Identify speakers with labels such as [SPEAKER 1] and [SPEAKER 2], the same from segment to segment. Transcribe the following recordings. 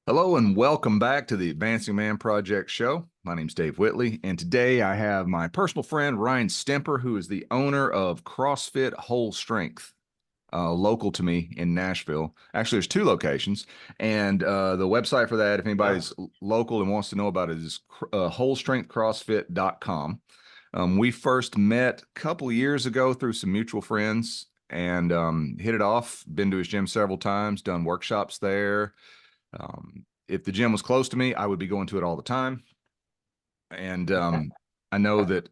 [SPEAKER 1] Hello and welcome back to the Advancing Man Project show. My name's Dave Whitley, and today I have my personal friend Ryan Stemper, who is the owner of CrossFit Whole Strength, local to me in Nashville. Actually, there's two locations, and the website for that, if anybody's local and wants to know about it, is wholestrengthcrossfit.com. We first met a couple years ago through some mutual friends and hit it off. Been to his gym several times, done workshops there. If the gym was close to me, I would be going to it all the time. And I know that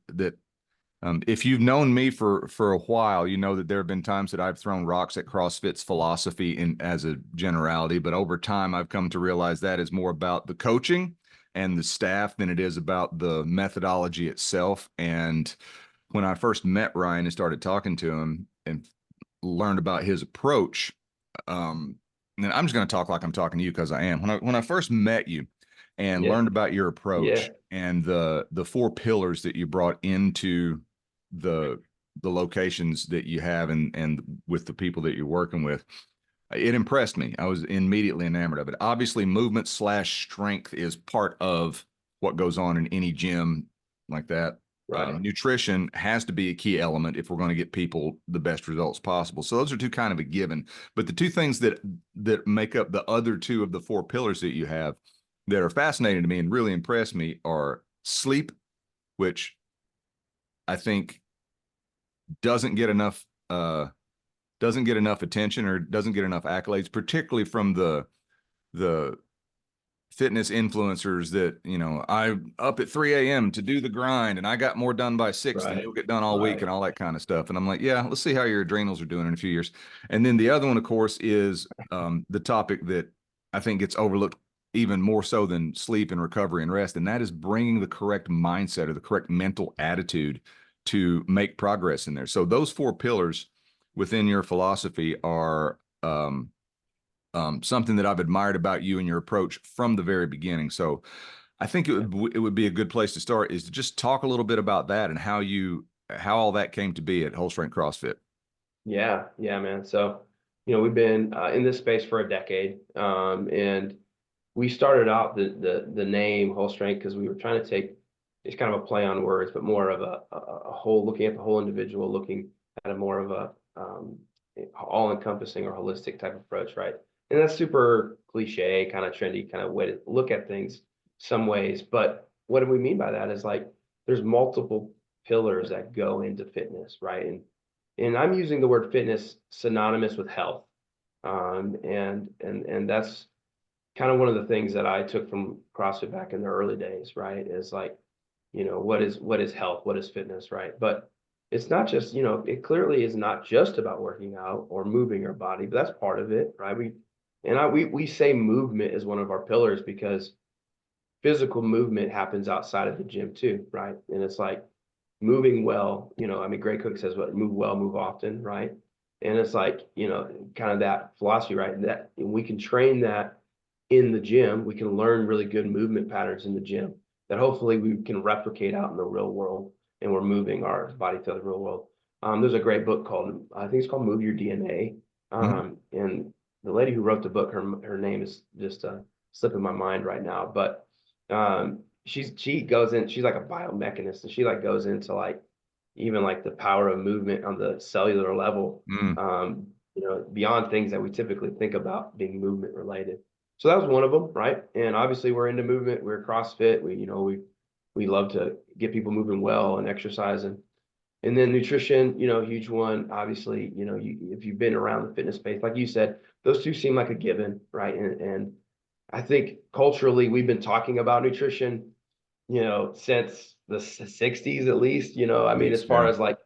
[SPEAKER 1] if you've known me for a while, you know that there have been times that I've thrown rocks at CrossFit's philosophy as a generality. But over time, I've come to realize that is more about the coaching and the staff than it is about the methodology itself. And when I first met Ryan and started talking to him and learned about his approach, and I'm just going to talk like I'm talking to you because I am. When I first met you and
[SPEAKER 2] Yeah.
[SPEAKER 1] learned about your
[SPEAKER 2] Yeah.
[SPEAKER 1] approach and the four pillars that you brought into the locations that you have and with the people that you're working with, it impressed me. I was immediately enamored of it. Obviously, movement / strength is part of what goes on in any gym like that.
[SPEAKER 2] Right.
[SPEAKER 1] Nutrition has to be a key element if we're going to get people the best results possible. So those are two kind of a given. But the two things that make up the other two of the four pillars that you have that are fascinating to me and really impress me are sleep, which I think doesn't get enough attention or doesn't get enough accolades, particularly from the fitness influencers that, I'm up at 3 a.m. to do the grind and I got more done by 6 than
[SPEAKER 2] Right.
[SPEAKER 1] you'll get done all week
[SPEAKER 2] Right.
[SPEAKER 1] and all that kind of stuff. And I'm like, yeah, let's see how your adrenals are doing in a few years. And then the other one, of course, is the topic that I think gets overlooked even more so than sleep and recovery and rest. And that is bringing the correct mindset or the correct mental attitude to make progress in there. So those four pillars within your philosophy are something that I've admired about you and your approach from the very beginning. So I think it would be a good place to start is to just talk a little bit about that and how all that came to be at Whole Strength CrossFit.
[SPEAKER 2] Yeah. Yeah, man. So, we've been in this space for a decade. And we started out the name Whole Strength because we were trying to take it's kind of a play on words, but more of a whole, looking at the whole individual, looking at a more of a all-encompassing or holistic type approach, right? And that's super cliche, kind of trendy, kind of way to look at things some ways. But what do we mean by that is like there's multiple pillars that go into fitness, right? And I'm using the word fitness synonymous with health. And that's kind of one of the things that I took from CrossFit back in the early days, right? Is like, what is health? What is fitness, right? But it's not just, it clearly is not just about working out or moving our body, but that's part of it, right? We say movement is one of our pillars because physical movement happens outside of the gym too, right? And it's like moving well, I mean, Gray Cook says what, move well, move often, right? And it's like, kind of that philosophy, right? That we can train that in the gym. We can learn really good movement patterns in the gym that hopefully we can replicate out in the real world, and we're moving our body to the real world. There's a great book called, I think it's called Move Your DNA.
[SPEAKER 1] Mhm.
[SPEAKER 2] And the lady who wrote the book, her name is just slipping my mind right now, but she goes in, she's like a biomechanist, and she like goes into like even like the power of movement on the cellular level,
[SPEAKER 1] Mm.
[SPEAKER 2] beyond things that we typically think about being movement related. So that was one of them, right? And obviously we're into movement, we're CrossFit, we love to get people moving well and exercising. And then nutrition, huge one. Obviously, if you've been around the fitness space, like you said, those two seem like a given, right? And I think culturally we've been talking about nutrition, since the 60s at least, I mean, as
[SPEAKER 1] Least,
[SPEAKER 2] far
[SPEAKER 1] yeah.
[SPEAKER 2] as like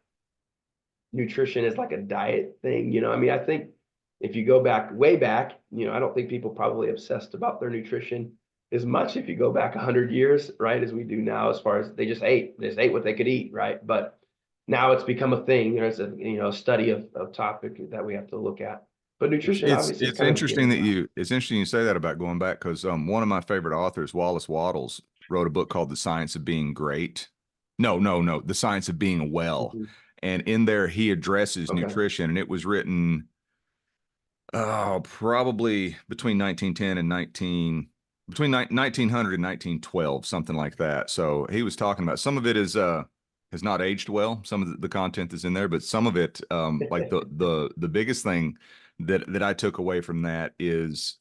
[SPEAKER 2] nutrition is like a diet thing, I mean, I think if you go back way back, I don't think people probably obsessed about their nutrition as much if you go back 100 years, right, as we do now, as far as they just ate what they could eat, right? But now it's become a thing. It's a study of topic that we have to look at. But
[SPEAKER 1] It's
[SPEAKER 2] nutrition
[SPEAKER 1] it's
[SPEAKER 2] obviously is
[SPEAKER 1] it's
[SPEAKER 2] kind of a
[SPEAKER 1] interesting
[SPEAKER 2] given
[SPEAKER 1] that
[SPEAKER 2] now.
[SPEAKER 1] you say that about going back because one of my favorite authors, Wallace Wattles, wrote a book called The Science of Being Great. No, The Science of Being Well.
[SPEAKER 2] Mhm.
[SPEAKER 1] And in there he addresses
[SPEAKER 2] Okay.
[SPEAKER 1] nutrition, and it was written probably between 1910 and 1930 between 1900 and 1912, something like that. So he was talking about some of it is has not aged well. Some of the content is in there, but some of it, like the biggest thing that I took away from that is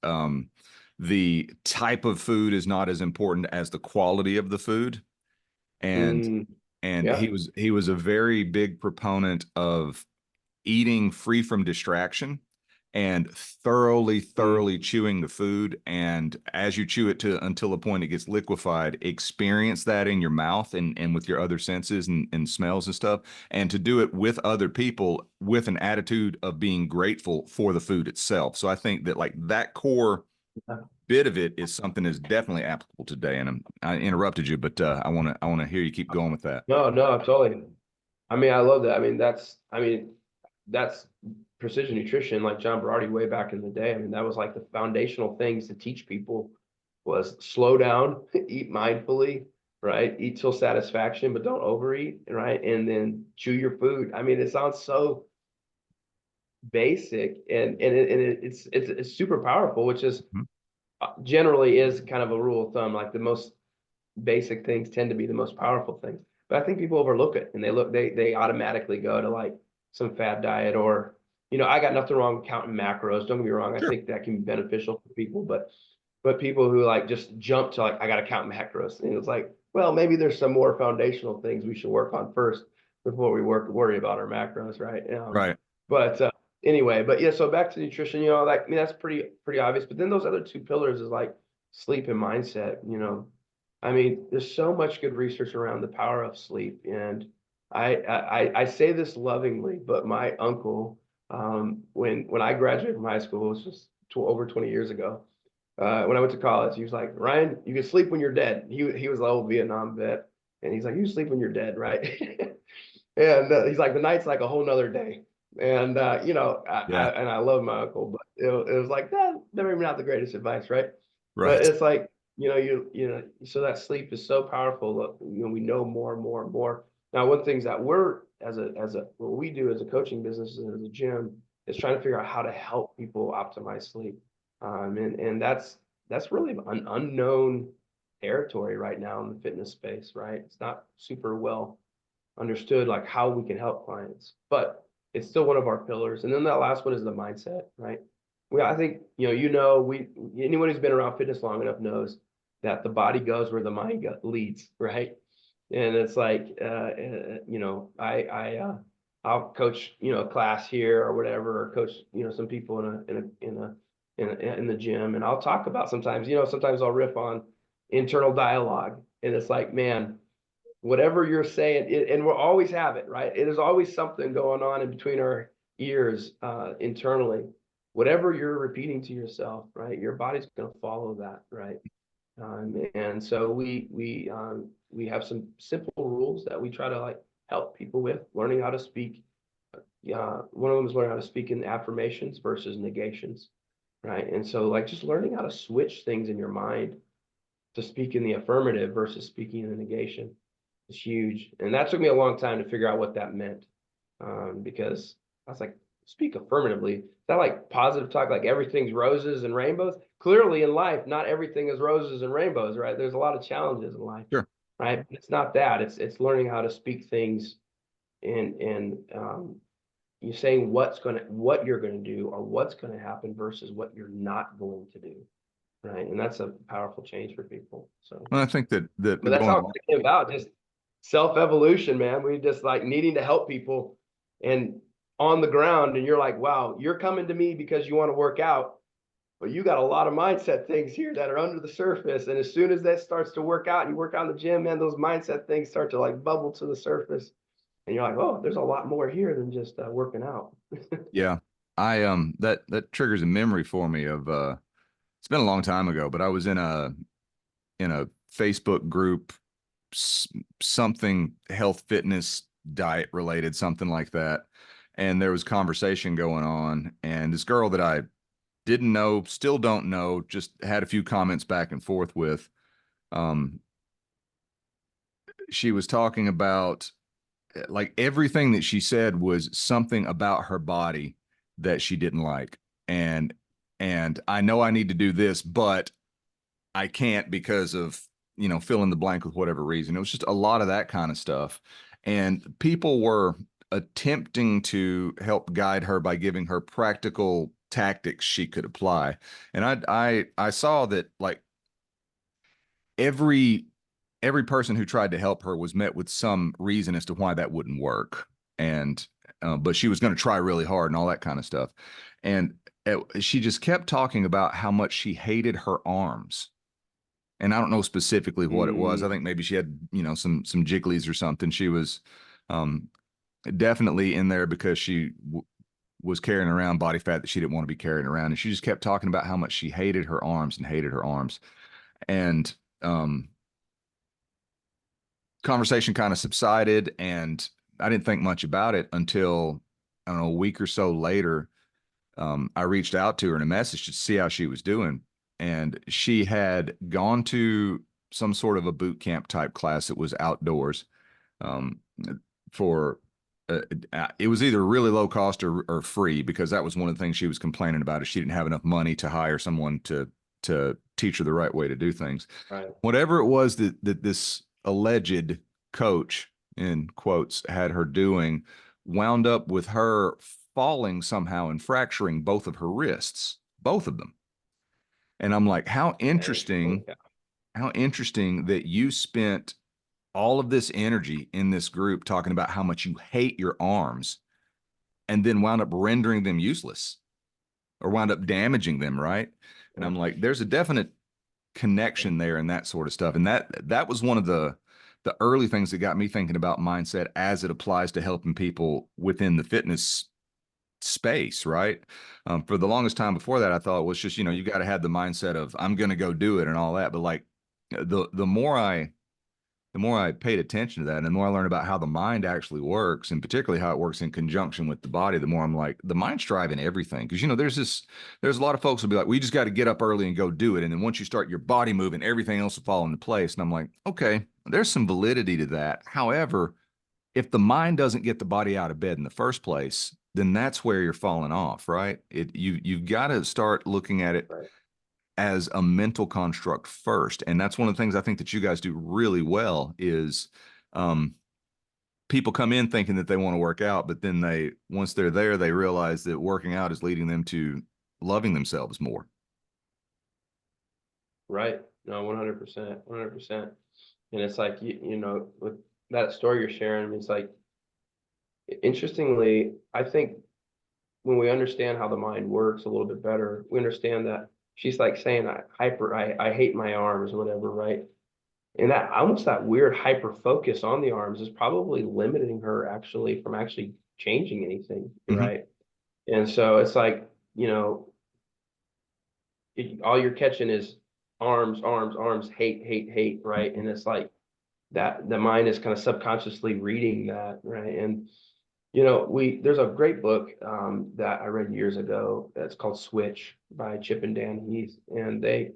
[SPEAKER 1] the type of food is not as important as the quality of the food. And
[SPEAKER 2] Mm,
[SPEAKER 1] and
[SPEAKER 2] yeah.
[SPEAKER 1] he was a very big proponent of eating free from distraction and
[SPEAKER 2] Mm,
[SPEAKER 1] thoroughly chewing the food. And as you chew it to until the point it gets liquefied, experience that in your mouth and with your other senses and smells and stuff. And to do it with other people with an attitude of being grateful for the food itself. So I think that like that core
[SPEAKER 2] yeah.
[SPEAKER 1] bit of it is something that's definitely applicable today. And I interrupted you, but I want to hear you keep going with that.
[SPEAKER 2] No, no, totally. I mean, I love that. I mean, that's precision nutrition, like John Berardi way back in the day. I mean, that was like the foundational things to teach people was slow down, eat mindfully, right? Eat till satisfaction, but don't overeat, right? And then chew your food. I mean, it sounds so basic it's super powerful, which is
[SPEAKER 1] Mhm.
[SPEAKER 2] generally is kind of a rule of thumb. Like the most basic things tend to be the most powerful things. But I think people overlook it and they automatically go to like some fad diet or, I got nothing wrong with counting macros. Don't get me wrong. I
[SPEAKER 1] Sure.
[SPEAKER 2] think that can be beneficial for people, but people who like just jump to like, I got to count macros. And it's like, well, maybe there's some more foundational things we should work on first before we worry about our macros, right?
[SPEAKER 1] Right.
[SPEAKER 2] But anyway, but yeah, so back to nutrition, like, I mean, that's pretty obvious. But then those other two pillars is like sleep and mindset. I mean, there's so much good research around the power of sleep. And I say this lovingly, but my uncle, when I graduated from high school, it was just over 20 years ago. When I went to college, he was like, Ryan, you can sleep when you're dead. He was an old Vietnam vet. And he's like, you sleep when you're dead, right? And he's like, the night's like a whole nother day. And
[SPEAKER 1] Yeah.
[SPEAKER 2] I love my uncle, but it was like that. Maybe not the greatest advice, right? But
[SPEAKER 1] Right.
[SPEAKER 2] it's like so that sleep is so powerful. Look, we know more and more and more. Now, one things that we're as a what we do as a coaching business and as a gym is trying to figure out how to help people optimize sleep, and that's really an unknown territory right now in the fitness space, right? It's not super well understood like how we can help clients, but it's still one of our pillars. And then that last one is the mindset, right? I think, we, anyone who's been around fitness long enough knows that the body goes where the mind leads, right? And it's like, I'll coach, a class here or whatever, or coach, some people in the gym. And I'll talk about sometimes I'll riff on internal dialogue. And it's like, man, whatever you're saying, and we'll always have it, right? There's always something going on in between our ears internally. Whatever you're repeating to yourself, right? Your body's going to follow that, right? And so we have some simple rules that we try to like help people with learning how to speak. One of them is learning how to speak in affirmations versus negations, right? And so like just learning how to switch things in your mind to speak in the affirmative versus speaking in the negation is huge. And that took me a long time to figure out what that meant. Because I was like, speak affirmatively. Is that like positive talk, like everything's roses and rainbows? Clearly in life, not everything is roses and rainbows, right? There's a lot of challenges in life,
[SPEAKER 1] Sure.
[SPEAKER 2] right? But it's not that. It's learning how to speak things in you saying what you're gonna do or what's gonna happen versus what you're not going to do. Right. And that's a powerful change for people. So
[SPEAKER 1] Well, I think that
[SPEAKER 2] but that's how
[SPEAKER 1] going
[SPEAKER 2] it came about, just self-evolution, man. We just like needing to help people and on the ground, and you're like, wow, you're coming to me because you want to work out, but you got a lot of mindset things here that are under the surface. And as soon as that starts to work out and you work out in the gym, man, those mindset things start to like bubble to the surface. And you're like, oh, there's a lot more here than just working out.
[SPEAKER 1] yeah, I that triggers a memory for me of it's been a long time ago, but I was in a Facebook group, something health, fitness, diet related, something like that. And there was conversation going on. And this girl that I didn't know, still don't know, just had a few comments back and forth with. Um, she was talking about like everything that she said was something about her body that she didn't like. And I know I need to do this, but I can't because of, fill in the blank with whatever reason. It was just a lot of that kind of stuff. And people were attempting to help guide her by giving her practical tactics she could apply. And I saw that, like, every person who tried to help her was met with some reason as to why that wouldn't work. And but she was going to try really hard and all that kind of stuff. And she just kept talking about how much she hated her arms. And I don't know specifically what it was. I think maybe she had, some jigglies or something. She was um, definitely in there because she was carrying around body fat that she didn't want to be carrying around. And she just kept talking about how much she hated her arms and hated her arms. And conversation kind of subsided, and I didn't think much about it until, I don't know, a week or so later. I reached out to her in a message to see how she was doing. And she had gone to some sort of a boot camp type class that was outdoors, um, for it was either really low cost or free, because that was one of the things she was complaining about, is she didn't have enough money to hire someone to teach her the right way to do things.
[SPEAKER 2] Right.
[SPEAKER 1] Whatever it was that this alleged coach, in quotes, had her doing, wound up with her falling somehow and fracturing both of her wrists, both of them. And I'm like,
[SPEAKER 2] Dang. Holy cow.
[SPEAKER 1] how interesting that you spent all of this energy in this group talking about how much you hate your arms, and then wound up rendering them useless or wound up damaging them, right? And
[SPEAKER 2] Yeah.
[SPEAKER 1] I'm like, there's a definite connection there and that sort of stuff. And that was one of the early things that got me thinking about mindset as it applies to helping people within the fitness space, right? For the longest time before that, I thought it was just, you got to have the mindset of, I'm going to go do it and all that. But like, the more I paid attention to that, and the more I learned about how the mind actually works, and particularly how it works in conjunction with the body, the more I'm like, the mind's driving everything. Because, there's a lot of folks will be like, we just got to get up early and go do it. And then once you start your body moving, everything else will fall into place. And I'm like, okay, there's some validity to that. However, if the mind doesn't get the body out of bed in the first place, then that's where you're falling off, right? You've got to start looking at it
[SPEAKER 2] Right.
[SPEAKER 1] as a mental construct first. And that's one of the things I think that you guys do really well is, um, people come in thinking that they want to work out, but then once they're there, they realize that working out is leading them to loving themselves more.
[SPEAKER 2] Right. No, 100%, 100%. And it's like, with that story you're sharing, it's like, interestingly, I think when we understand how the mind works a little bit better, we understand that she's like saying, I hate my arms or whatever, right? And that almost that weird hyper focus on the arms is probably limiting her actually from actually changing anything,
[SPEAKER 1] Mm-hmm.
[SPEAKER 2] right? And so it's like, all you're catching is arms, arms, arms, hate, hate, hate, right? And it's like that the mind is kind of subconsciously reading that, right? And there's a great book that I read years ago that's called Switch by Chip and Dan Heath, and they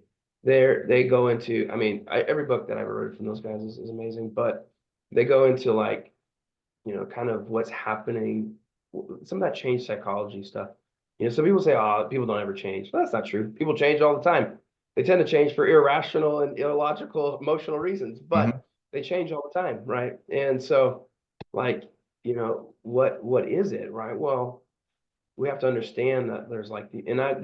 [SPEAKER 2] go into, I mean, every book that I've ever read from those guys is amazing, but they go into, like, kind of what's happening, some of that change psychology stuff. Some people say, oh, people don't ever change. Well, that's not true. People change all the time. They tend to change for irrational and illogical emotional reasons,
[SPEAKER 1] Mm-hmm.
[SPEAKER 2] but they change all the time, right? And so, like, what is it, right? Well, we have to understand that there's like this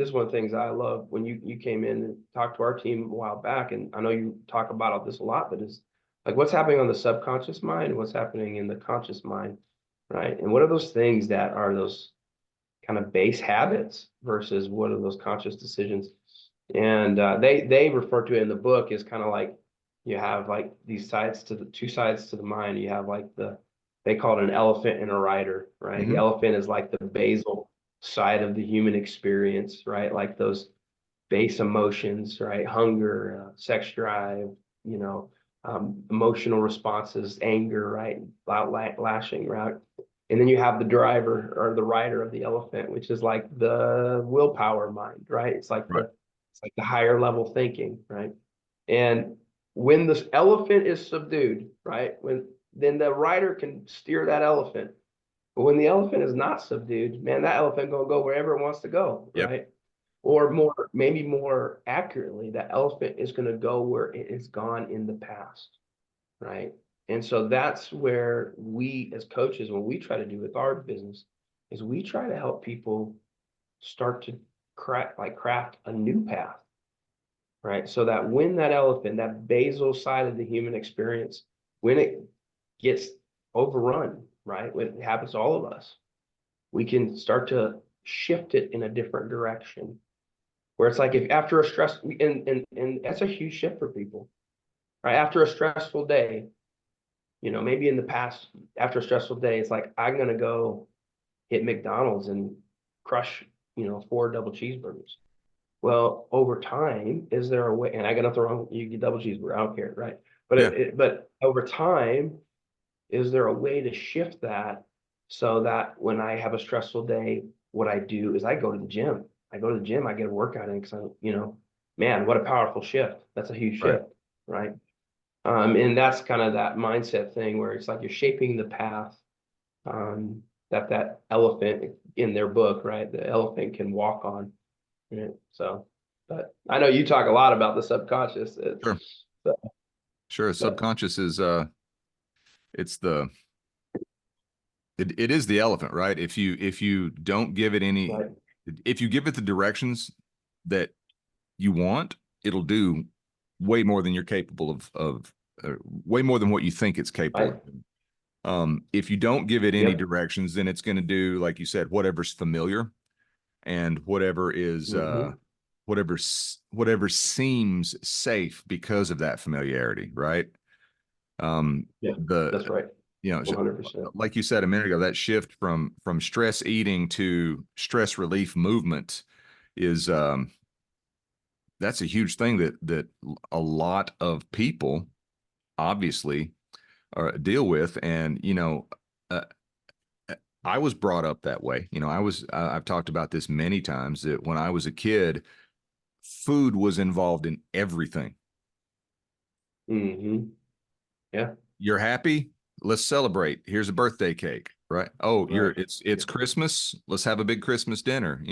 [SPEAKER 2] is one of the things I love when you came in and talked to our team a while back, and I know you talk about this a lot, but is like what's happening on the subconscious mind and what's happening in the conscious mind, right? And what are those things that are those kind of base habits versus what are those conscious decisions? And they refer to it in the book as kind of like you have like these sides to the two sides to the mind. You have like they call it an elephant and a rider, right? The
[SPEAKER 1] Mm-hmm.
[SPEAKER 2] elephant is like the basal side of the human experience, right? Like those base emotions, right? Hunger, sex drive, you know, emotional responses, anger, right? Loud lashing, right? And then you have the driver or the rider of the elephant, which is like the willpower mind, right?
[SPEAKER 1] Right.
[SPEAKER 2] It's like the higher level thinking, right? And when this elephant is subdued, right? Then the rider can steer that elephant. But when the elephant is not subdued, man, that elephant gonna go wherever it wants to go,
[SPEAKER 1] Yep.
[SPEAKER 2] right? Or more, maybe more accurately, that elephant is going to go where it has gone in the past, right? And so that's where we as coaches, when we try to do with our business, is we try to help people start to craft a new path, right? So that when that elephant, that basal side of the human experience, when it gets overrun, right? When it happens to all of us, we can start to shift it in a different direction. Where it's like if after a stress, and that's a huge shift for people, right? After a stressful day, maybe in the past, after a stressful day, it's like, I'm going to go hit McDonald's and crush, 4 double cheeseburgers. Well, over time, is there a way, and I got nothing wrong, you get double cheeseburger, I don't care, right? But
[SPEAKER 1] Yeah.
[SPEAKER 2] but over time, is there a way to shift that so that when I have a stressful day, what I do is I go to the gym. I go to the gym, I get a workout in because man, what a powerful shift. That's a huge
[SPEAKER 1] Right.
[SPEAKER 2] shift, right? And that's kind of that mindset thing where it's like you're shaping the path that elephant in their book, right? The elephant can walk on. Right? So, but I know you talk a lot about the subconscious.
[SPEAKER 1] Sure.
[SPEAKER 2] So,
[SPEAKER 1] Sure.
[SPEAKER 2] but
[SPEAKER 1] Subconscious is it's the it is the elephant, right? If you don't give it any,
[SPEAKER 2] right,
[SPEAKER 1] if you give it the directions that you want, it'll do way more than you're capable of way more than what you think it's capable
[SPEAKER 2] right,
[SPEAKER 1] of doing. If you don't give it any
[SPEAKER 2] yep,
[SPEAKER 1] directions, then it's going to do, like you said, whatever's familiar and whatever is
[SPEAKER 2] mm-hmm,
[SPEAKER 1] whatever seems safe because of that familiarity, right?
[SPEAKER 2] yeah,
[SPEAKER 1] The
[SPEAKER 2] that's right, 100%.
[SPEAKER 1] like you said a minute ago, that shift from stress eating to stress relief movement is that's a huge thing that a lot of people obviously deal with. And uh, I was brought up that way. I've talked about this many times, that when I was a kid, food was involved in everything.
[SPEAKER 2] Mm-hmm. Yeah,
[SPEAKER 1] You're happy, let's celebrate, here's a birthday cake, right? Oh,
[SPEAKER 2] right.
[SPEAKER 1] it's Christmas, let's have a big Christmas dinner.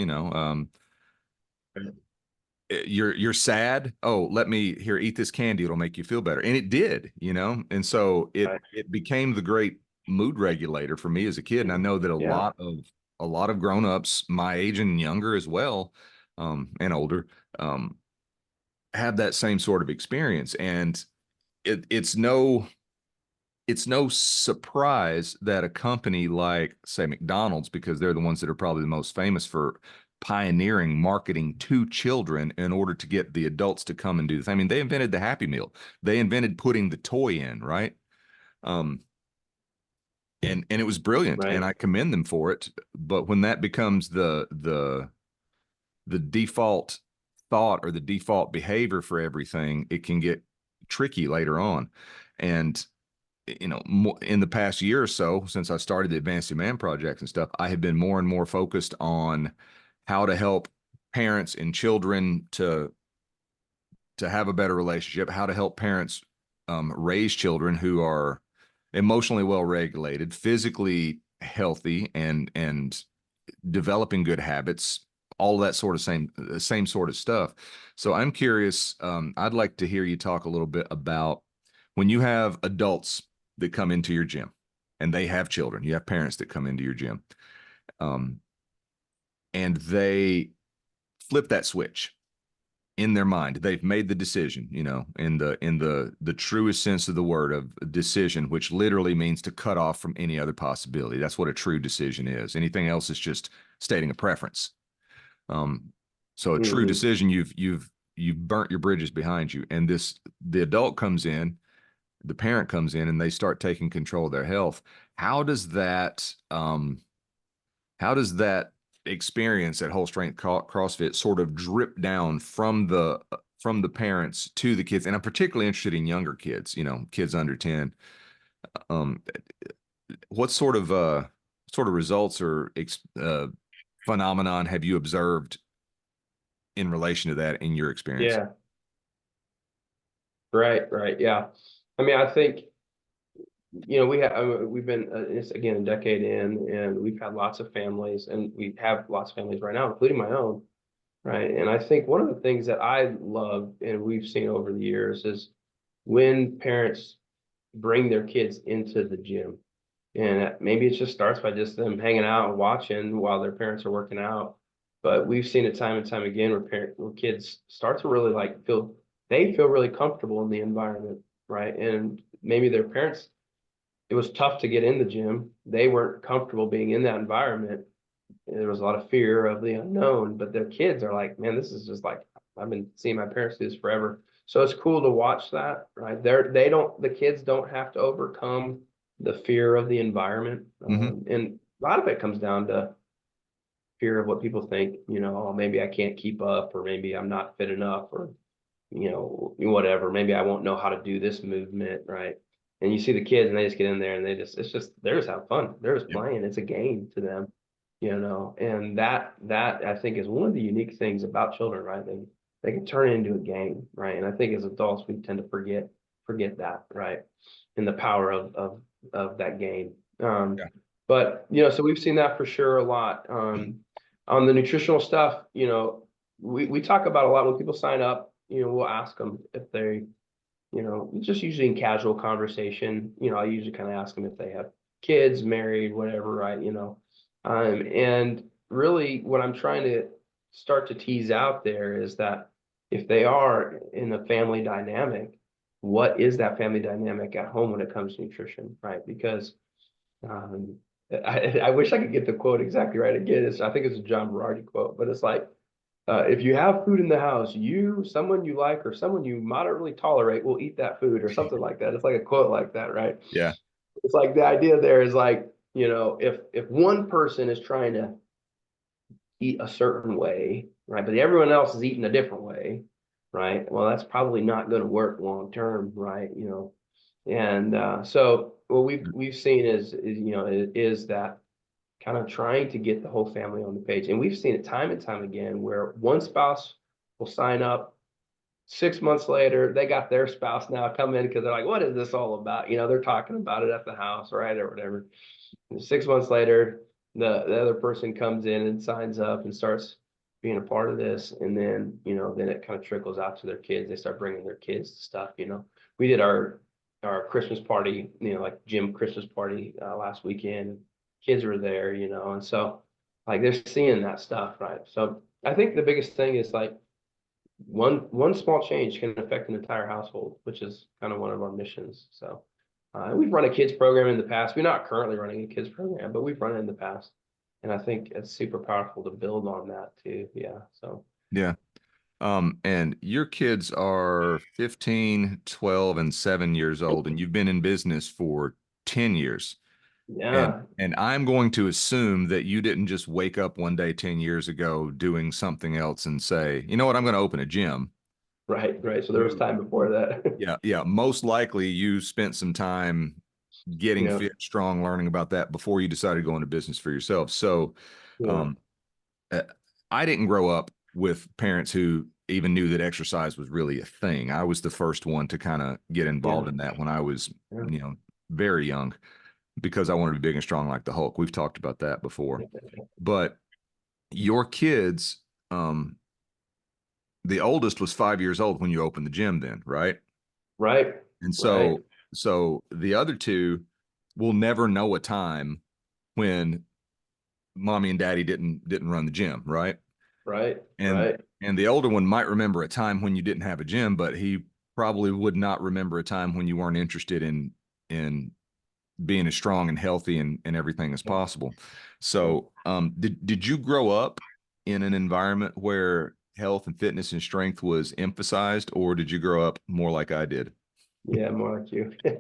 [SPEAKER 1] You're sad, oh, let me here, eat this candy, it'll make you feel better. And it did. And so it
[SPEAKER 2] Right.
[SPEAKER 1] it became the great mood regulator for me as a kid. And I know that
[SPEAKER 2] Yeah,
[SPEAKER 1] a lot of grown-ups my age and younger as well, and older, um, have that same sort of experience. And it's no surprise that a company like, say, McDonald's, because they're the ones that are probably the most famous for pioneering marketing to children in order to get the adults to come and do this. I mean, they invented the Happy Meal. They invented putting the toy in, right? Um, and it was brilliant, and
[SPEAKER 2] right.
[SPEAKER 1] I commend them for it. But when that becomes the default thought or the default behavior for everything, it can get tricky later on. And in the past year or so, since I started the Advanced Demand projects and stuff, I have been more and more focused on how to help parents and children to have a better relationship, how to help parents raise children who are emotionally well regulated, physically healthy, and developing good habits, all of that sort of same sort of stuff. So I'm curious. I'd like to hear you talk a little bit about when you have adults that come into your gym, and they have children. You have parents that come into your gym, um, and they flip that switch in their mind. They've made the decision, in the truest sense of the word, of decision, which literally means to cut off from any other possibility. That's what a true decision is. Anything else is just stating a preference. Um, so a true
[SPEAKER 2] Mm-hmm.
[SPEAKER 1] decision, you've burnt your bridges behind you, and the adult comes in, the parent comes in, and they start taking control of their health. How does that experience at Whole Strength CrossFit sort of drip down from the parents to the kids? And I'm particularly interested in younger kids, kids under 10. Um, what sort of results or phenomenon have you observed in relation to that in your experience?
[SPEAKER 2] Yeah, right. Yeah. I mean, I think, we've been, it's again, a decade in, and we've had lots of families, and we have lots of families right now, including my own, right? And I think one of the things that I love and we've seen over the years is when parents bring their kids into the gym. And maybe it just starts by just them hanging out and watching while their parents are working out. But we've seen it time and time again where kids start to really like they feel really comfortable in the environment, right? And maybe their parents, it was tough to get in the gym. They weren't comfortable being in that environment. There was a lot of fear of the unknown, but their kids are like, man, this is just like, I've been seeing my parents do this forever. So it's cool to watch that, right? The kids don't have to overcome the fear of the environment.
[SPEAKER 1] Hmm.
[SPEAKER 2] And a lot of it comes down to fear of what people think, oh, maybe I can't keep up, or maybe I'm not fit enough, or, whatever. Maybe I won't know how to do this movement, right? And you see the kids and they just get in there and they're just having fun. They're just
[SPEAKER 1] Yep.
[SPEAKER 2] playing. It's a game to them, and that I think is one of the unique things about children, right? They can turn it into a game, right? And I think as adults we tend to forget that, right? And the power of that game.
[SPEAKER 1] Yeah.
[SPEAKER 2] But so we've seen that for sure a lot. On the nutritional stuff, we talk about a lot when people sign up. We'll ask them if they, just usually in casual conversation. I usually kind of ask them if they have kids, married, whatever, right? And really what I'm trying to start to tease out there is that if they are in a family dynamic, what is that family dynamic at home when it comes to nutrition, right? Because um, I wish I could get the quote exactly right again. I think it's a John Berardi quote, but it's like, if you have food in the house, someone you like, or someone you moderately tolerate will eat that food, or something like that. It's like a quote like that, right?
[SPEAKER 1] Yeah.
[SPEAKER 2] It's like the idea there is like, if one person is trying to eat a certain way, right, but everyone else is eating a different way, right? Well, that's probably not going to work long term, right? And so what we've seen is that kind of trying to get the whole family on the page. And we've seen it time and time again where one spouse will sign up. 6 months later, they got their spouse now come in because they're like, what is this all about? They're talking about it at the house, right? Or whatever. And 6 months later, the other person comes in and signs up and starts being a part of this. And then it kind of trickles out to their kids. They start bringing their kids to stuff. We did our Christmas party, like gym Christmas party last weekend. Kids were there, and so like they're seeing that stuff, right? So I think the biggest thing is like one small change can affect an entire household, which is kind of one of our missions. So we've run a kids program in the past. We're not currently running a kids program, but we've run it in the past. And I think it's super powerful to build on that too. Yeah. So
[SPEAKER 1] Yeah. And your kids are 15, 12, and 7 years old, and you've been in business for 10 years. And
[SPEAKER 2] yeah,
[SPEAKER 1] and I'm going to assume that you didn't just wake up one day 10 years ago doing something else and say, you know what, I'm going to open a gym.
[SPEAKER 2] right, right. So there was
[SPEAKER 1] You,
[SPEAKER 2] time before that.
[SPEAKER 1] yeah, yeah. Most likely you spent some time getting
[SPEAKER 2] Yeah,
[SPEAKER 1] fit, strong, learning about that before you decided to go into business for yourself. So,
[SPEAKER 2] yeah,
[SPEAKER 1] um, uh, I didn't grow up with parents who even knew that exercise was really a thing. I was the first one to kind of get
[SPEAKER 2] yeah,
[SPEAKER 1] involved in that when I was,
[SPEAKER 2] yeah,
[SPEAKER 1] very young because I wanted to be big and strong like the Hulk. We've talked about that before. But your kids, um, the oldest was 5 years old when you opened the gym then, right?
[SPEAKER 2] right,
[SPEAKER 1] And
[SPEAKER 2] right,
[SPEAKER 1] so the other two will never know a time when mommy and daddy didn't run the gym, right?
[SPEAKER 2] right,
[SPEAKER 1] And
[SPEAKER 2] right.
[SPEAKER 1] and the older one might remember a time when you didn't have a gym, but he probably would not remember a time when you weren't interested in being as strong and healthy and everything as possible.
[SPEAKER 2] Yeah,
[SPEAKER 1] So, did you grow up in an environment where health and fitness and strength was emphasized, or did you grow up more like I did?
[SPEAKER 2] yeah, more like you.
[SPEAKER 1] Speak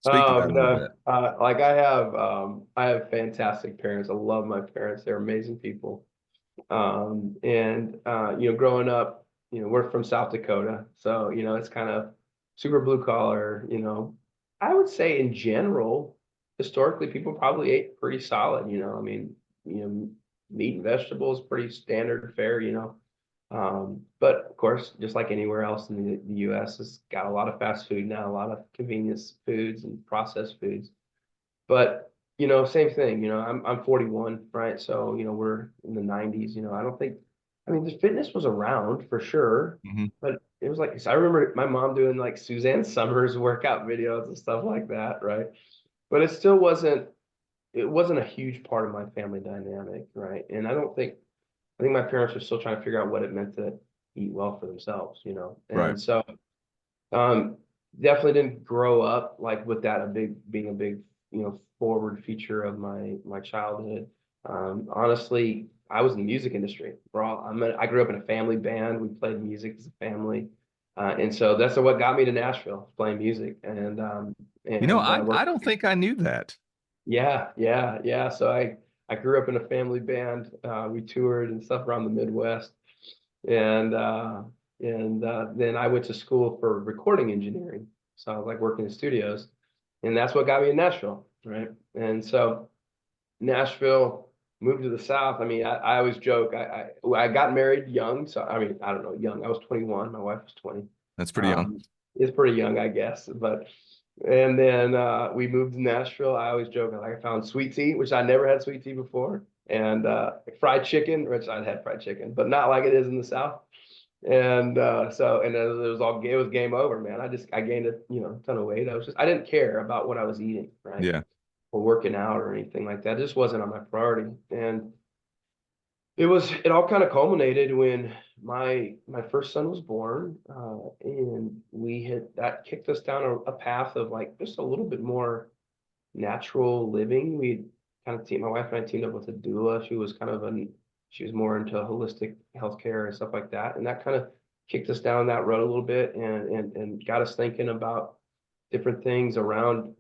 [SPEAKER 1] to that a little
[SPEAKER 2] No,
[SPEAKER 1] bit.
[SPEAKER 2] like I have fantastic parents. I love my parents. They're amazing people. And growing up, we're from South Dakota, so it's kind of super blue collar. I would say in general, historically, people probably ate pretty solid. I mean, you know, meat and vegetables, pretty standard fare. But of course, just like anywhere else in the U.S., it's got a lot of fast food now, a lot of convenience foods and processed foods. But same thing. I'm 41, right? So we're in the 90s. I don't think I mean, the fitness was around for sure,
[SPEAKER 1] Mhm.
[SPEAKER 2] but it was like, so I remember my mom doing like Suzanne Summers workout videos and stuff like that, right? But it still wasn't, it wasn't a huge part of my family dynamic, right? And I think my parents were still trying to figure out what it meant to eat well for themselves, you know?
[SPEAKER 1] Right.
[SPEAKER 2] And so, um, definitely didn't grow up like with that being a big, you know, forward feature of my childhood. Honestly, I was in the music industry. I grew up in a family band. We played music as a family, and so that's what got me to Nashville, playing music,
[SPEAKER 1] You know,
[SPEAKER 2] work.
[SPEAKER 1] I don't think I knew that.
[SPEAKER 2] Yeah, yeah, yeah. So I grew up in a family band. We toured and stuff around the Midwest, and then I went to school for recording engineering. So I was like working in studios, and that's what got me in Nashville, right? And so Nashville, moved to the South. I mean, I always joke. I got married young, so I mean, I don't know, young. I was 21. My wife was 20.
[SPEAKER 1] That's pretty young.
[SPEAKER 2] Um, it's pretty young, I guess. But and then we moved to Nashville. I always joke like I found sweet tea, which I never had sweet tea before, and fried chicken, which I'd had fried chicken, but not like it is in the South. And it was game over, man. I gained a ton of weight. I didn't care about what I was eating, right?
[SPEAKER 1] Yeah.
[SPEAKER 2] Or working out or anything like that. It just wasn't on my priority. And it all kind of culminated when my first son was born, and that kicked us down a path of like just a little bit more natural living. We kind of my wife and I teamed up with a doula. She was more into holistic healthcare and stuff like that, and that kind of kicked us down that road a little bit, and got us thinking about different things around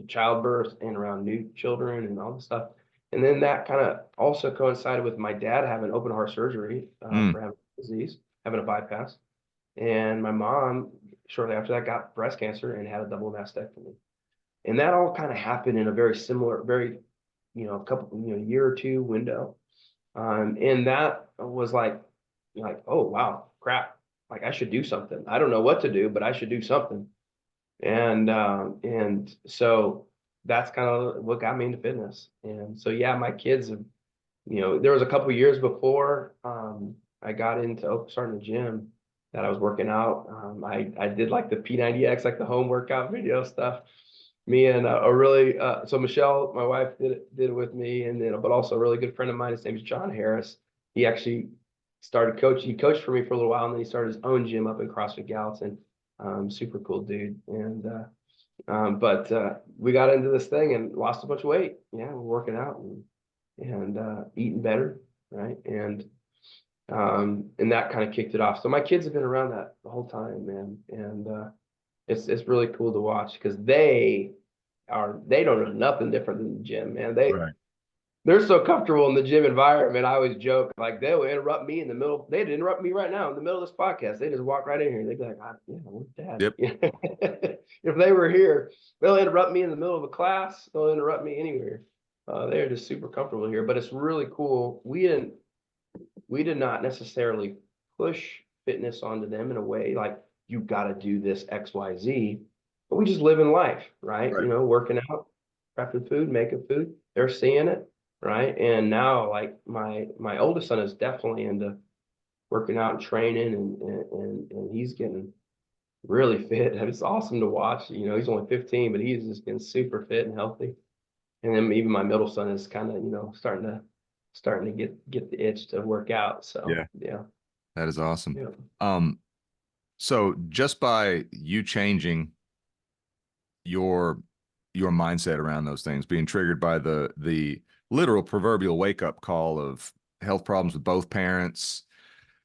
[SPEAKER 2] childbirth and around new children and all this stuff. And then that kind of also coincided with my dad having open heart surgery,
[SPEAKER 1] Mm.
[SPEAKER 2] for having disease, having a bypass. And my mom, shortly after that, got breast cancer and had a double mastectomy. And that all kind of happened in a very similar, year or two window. And that was like, oh, wow, crap. Like I should do something. I don't know what to do, but I should do something. And so that's kind of what got me into fitness. And so yeah, my kids have, there was a couple years before I got into starting the gym that I was working out. I did like the P90X, like the home workout video stuff. Me and a really so Michelle, my wife, did it with me, and then but also a really good friend of mine. His name is John Harris. He actually started coach. He coached for me for a little while, and then he started his own gym up in CrossFit Gallatin. Super cool dude. But we got into this thing and lost a bunch of weight. Yeah, we're working out and eating better, right? And that kind of kicked it off. So my kids have been around that the whole time, man. And it's really cool to watch because they don't know nothing different than the gym, man.
[SPEAKER 1] Right.
[SPEAKER 2] They're so comfortable in the gym environment. I always joke like they'll interrupt me in the middle. They'd interrupt me right now in the middle of this podcast. They just walk right in here. They'd be like, "Yeah, where's Dad?"
[SPEAKER 1] Yep.
[SPEAKER 2] If they were here, they'll interrupt me in the middle of a class. They'll interrupt me anywhere. They're just super comfortable here. But it's really cool. We did not necessarily push fitness onto them in a way like you got to do this X, Y, Z. But we just live in life, right?
[SPEAKER 1] Right.
[SPEAKER 2] Working out, prepping food, making food. They're seeing it, right? And now, like my oldest son is definitely into working out and training, and he's getting really fit. And it's awesome to watch. He's only 15, but he's just getting super fit and healthy. And then even my middle son is kind of starting to get the itch to work out. So
[SPEAKER 1] Yeah.
[SPEAKER 2] yeah,
[SPEAKER 1] That is awesome.
[SPEAKER 2] yeah.
[SPEAKER 1] Um, so just by you changing your your mindset around those things, being triggered by the literal proverbial wake up call of health problems with both parents,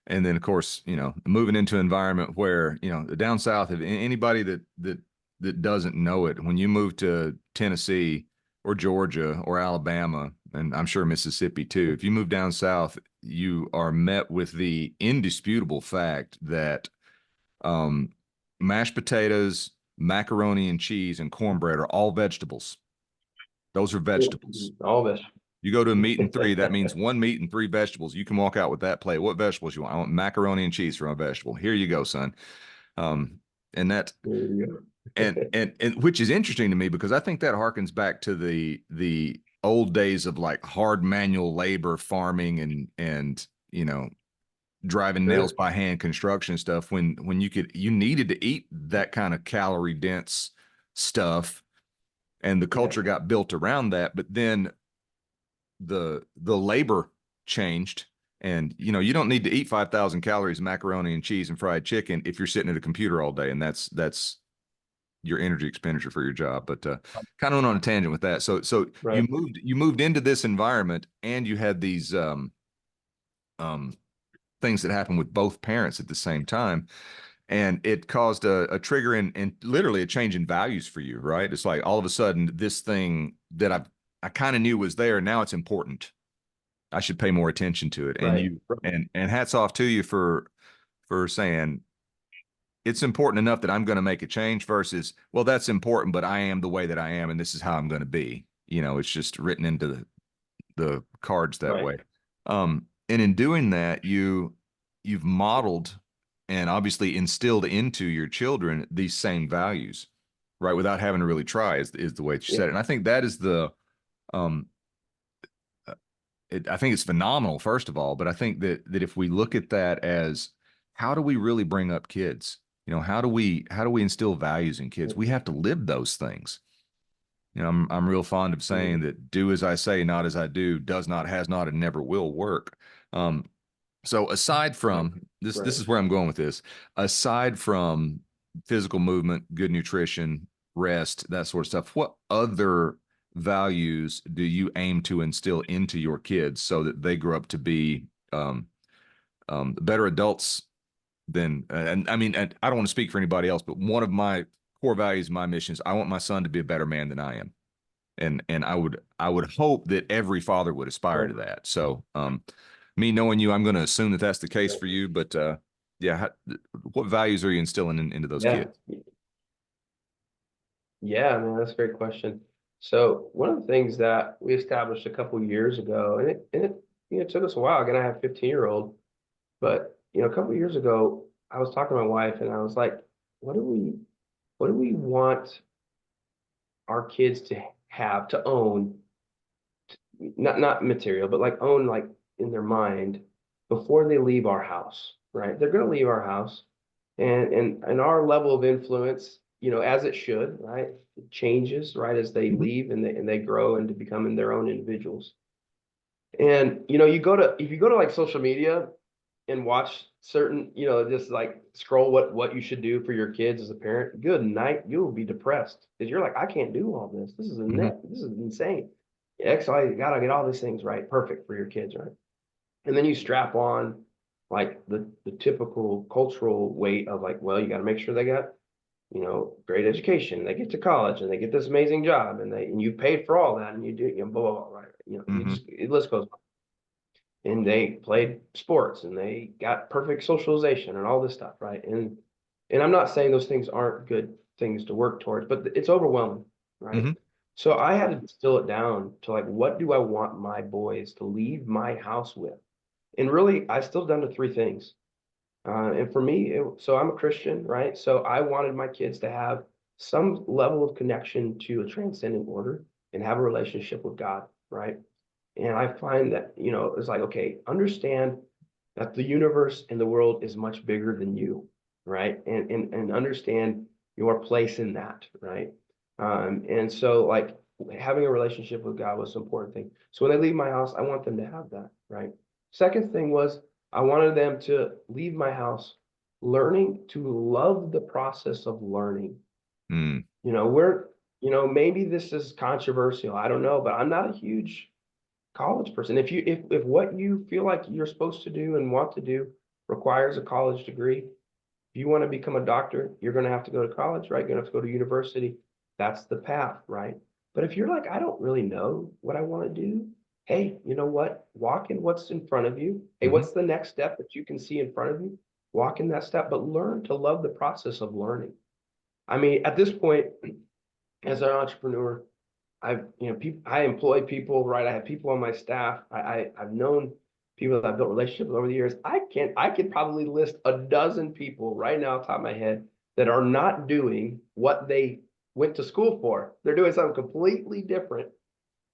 [SPEAKER 1] and then of course moving into an environment where the down south, if anybody that doesn't know it, when you move to Tennessee or Georgia or Alabama, and I'm sure Mississippi too, if you move down south, you are met with the indisputable fact that um, mashed potatoes, macaroni and cheese, and cornbread are all vegetables. Those are vegetables.
[SPEAKER 2] All this.
[SPEAKER 1] You go to a meat and three, that means one meat and three vegetables. You can walk out with that plate. What vegetables you want? I want macaroni and cheese from a vegetable. Here you go, son. Um, and that
[SPEAKER 2] There you
[SPEAKER 1] and which is interesting to me because I think that harkens back to the old days of like hard manual labor farming and driving nails
[SPEAKER 2] Sure.
[SPEAKER 1] by hand construction stuff when you needed to eat that kind of calorie dense stuff, and the
[SPEAKER 2] Yeah.
[SPEAKER 1] culture got built around that. But then the labor changed, and you don't need to eat 5,000 calories of macaroni and cheese and fried chicken if you're sitting at a computer all day, and that's your energy expenditure for your job. But kind of went on a tangent with that. So
[SPEAKER 2] Right.
[SPEAKER 1] you moved into this environment, and you had these um things that happened with both parents at the same time, and it caused a trigger and literally a change in values for you, right? It's like all of a sudden this thing that I kind of knew was there, now it's important. I should pay more attention to it. And
[SPEAKER 2] Right.
[SPEAKER 1] you and hats off to you for saying it's important enough that I'm going to make a change versus, well, that's important, but I am the way that I am, and this is how I'm going to be. It's just written into the cards that
[SPEAKER 2] Right.
[SPEAKER 1] way. And in doing that, you've modeled and obviously instilled into your children these same values, right? Without having to really try is the way that you
[SPEAKER 2] Yeah.
[SPEAKER 1] said it. And I think that is um, I think it's phenomenal, first of all, but I think that if we look at that as how do we really bring up kids? How do we instill values in kids? We have to live those things. I'm real fond of saying
[SPEAKER 2] Mhm.
[SPEAKER 1] that do as I say, not as I do, does not, has not, and never will work. So aside
[SPEAKER 2] Right.
[SPEAKER 1] from this
[SPEAKER 2] Right.
[SPEAKER 1] is where I'm going with this. Aside from physical movement, good nutrition, rest, that sort of stuff, what other values do you aim to instill into your kids so that they grow up to be better adults than? And I mean, and I don't want to speak for anybody else, but one of my core values, my mission is I want my son to be a better man than I am, and I would hope that every father would aspire
[SPEAKER 2] Right.
[SPEAKER 1] to that. So me knowing you, I'm going to assume that that's the case
[SPEAKER 2] Right.
[SPEAKER 1] for you. But yeah, what values are you instilling into those
[SPEAKER 2] Yeah.
[SPEAKER 1] kids?
[SPEAKER 2] Yeah, man, that's a great question. So one of the things that we established a couple years ago, and it took us a while. Again, I have a 15-year-old, but a couple years ago, I was talking to my wife, and I was like, "What do we, what do we want our kids to have to own? Not material, but like own like in their mind before they leave our house, right? They're going to leave our house, and our level of influence, as it should, right? It changes, right, as they
[SPEAKER 1] Mhm.
[SPEAKER 2] leave and they grow into becoming their own individuals. And if you go to like social media and watch certain, just like scroll what you should do for your kids as a parent, good night, you'll be depressed because you're like, I can't do all this.
[SPEAKER 1] Mhm.
[SPEAKER 2] This is insane. X, Y, you gotta get all these things right, perfect for your kids, right? And then you strap on like the typical cultural weight of like, well, you got to make sure they got, great education, they get to college and they get this amazing job and you paid for all that and you do, blah, blah, blah, right? You
[SPEAKER 1] Mhm.
[SPEAKER 2] just, it list goes on. And they played sports and they got perfect socialization and all this stuff, right? And I'm not saying those things aren't good things to work towards, but it's overwhelming, right?
[SPEAKER 1] Mhm.
[SPEAKER 2] So I had to distill it down to like, what do I want my boys to leave my house with? And really, I still done to three things. And for me, so I'm a Christian, right? So I wanted my kids to have some level of connection to a transcendent order and have a relationship with God, right? And I find that, it's like, okay, understand that the universe and the world is much bigger than you, right? And understand your place in that, right? And so like having a relationship with God was an important thing. So when they leave my house, I want them to have that, right? Second thing was I wanted them to leave my house learning to love the process of learning.
[SPEAKER 1] Mm.
[SPEAKER 2] We're, maybe this is controversial. I don't know, but I'm not a huge college person. If what you feel like you're supposed to do and want to do requires a college degree, if you want to become a doctor, you're going to have to go to college, right? You're going to have to go to university. That's the path, right? But if you're like, I don't really know what I want to do, hey, you know what? Walk in what's in front of you. Hey,
[SPEAKER 1] Mhm.
[SPEAKER 2] what's the next step that you can see in front of you? Walk in that step, but learn to love the process of learning. I mean, at this point, as an entrepreneur, I employ people, right? I have people on my staff. I've known people that I've built relationships with over the years. I could probably list a dozen people right now, off the top of my head, that are not doing what they went to school for. They're doing something completely different,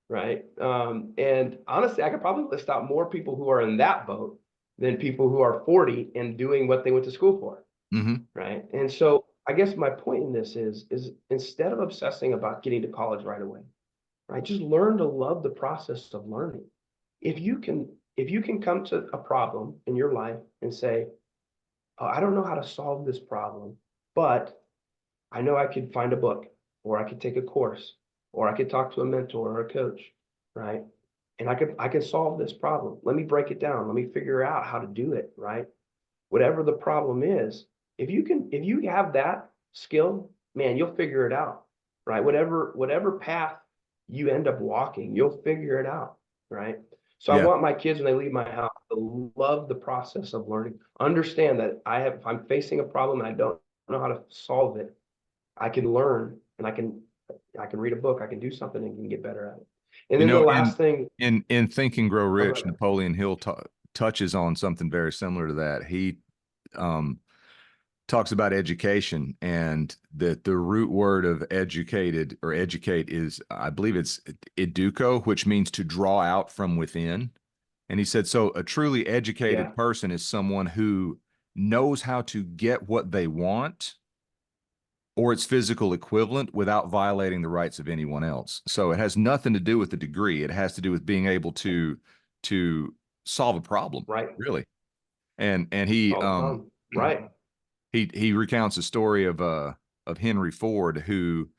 [SPEAKER 2] right? And honestly, I could probably list out more people who are in that boat than people who are 40 and doing what they went to school for.
[SPEAKER 1] Mm-hmm.
[SPEAKER 2] Right. And so I guess my point in this is instead of obsessing about getting to college right away, right, just learn to love the process of learning. If you can come to a problem in your life and say, oh, I don't know how to solve this problem, but I know I could find a book, or I could take a course, or I could talk to a mentor or a coach, right? And I could solve this problem. Let me break it down. Let me figure out how to do it, right? Whatever the problem is, if you have that skill, man, you'll figure it out, right? Whatever path you end up walking, you'll figure it out, right? So I
[SPEAKER 1] Yeah.
[SPEAKER 2] want my kids when they leave my house to love the process of learning. Understand that if I'm facing a problem and I don't know how to solve it, I can learn and I can read a book, I can do something and can get better at it. And
[SPEAKER 1] You
[SPEAKER 2] then the
[SPEAKER 1] know,
[SPEAKER 2] last thing,
[SPEAKER 1] in Think and Grow
[SPEAKER 2] oh,
[SPEAKER 1] Rich, Napoleon Hill touches on something very similar to that. He um, talks about education, and that the root word of educated or educate is, I believe it's educo, which means to draw out from within. And he said, so a truly
[SPEAKER 2] yeah,
[SPEAKER 1] educated person is someone who knows how to get what they want or its physical equivalent without violating the rights of anyone else. So it has nothing to do with the degree. It has to do with being able to solve a problem,
[SPEAKER 2] right,
[SPEAKER 1] really. And he
[SPEAKER 2] solve the problem, right,
[SPEAKER 1] he recounts a story of Henry Ford, who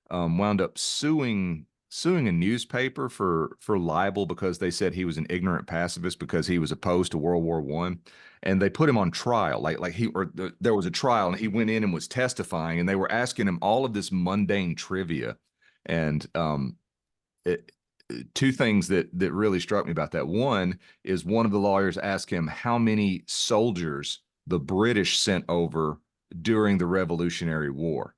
[SPEAKER 1] wound up suing a newspaper for libel because they said he was an ignorant pacifist because he was opposed to World War I. And they put him on trial, there was a trial, and he went in and was testifying, and they were asking him all of this mundane trivia. And it, two things that really struck me about that. One is, one of the lawyers asked him how many soldiers the British sent over during the Revolutionary War.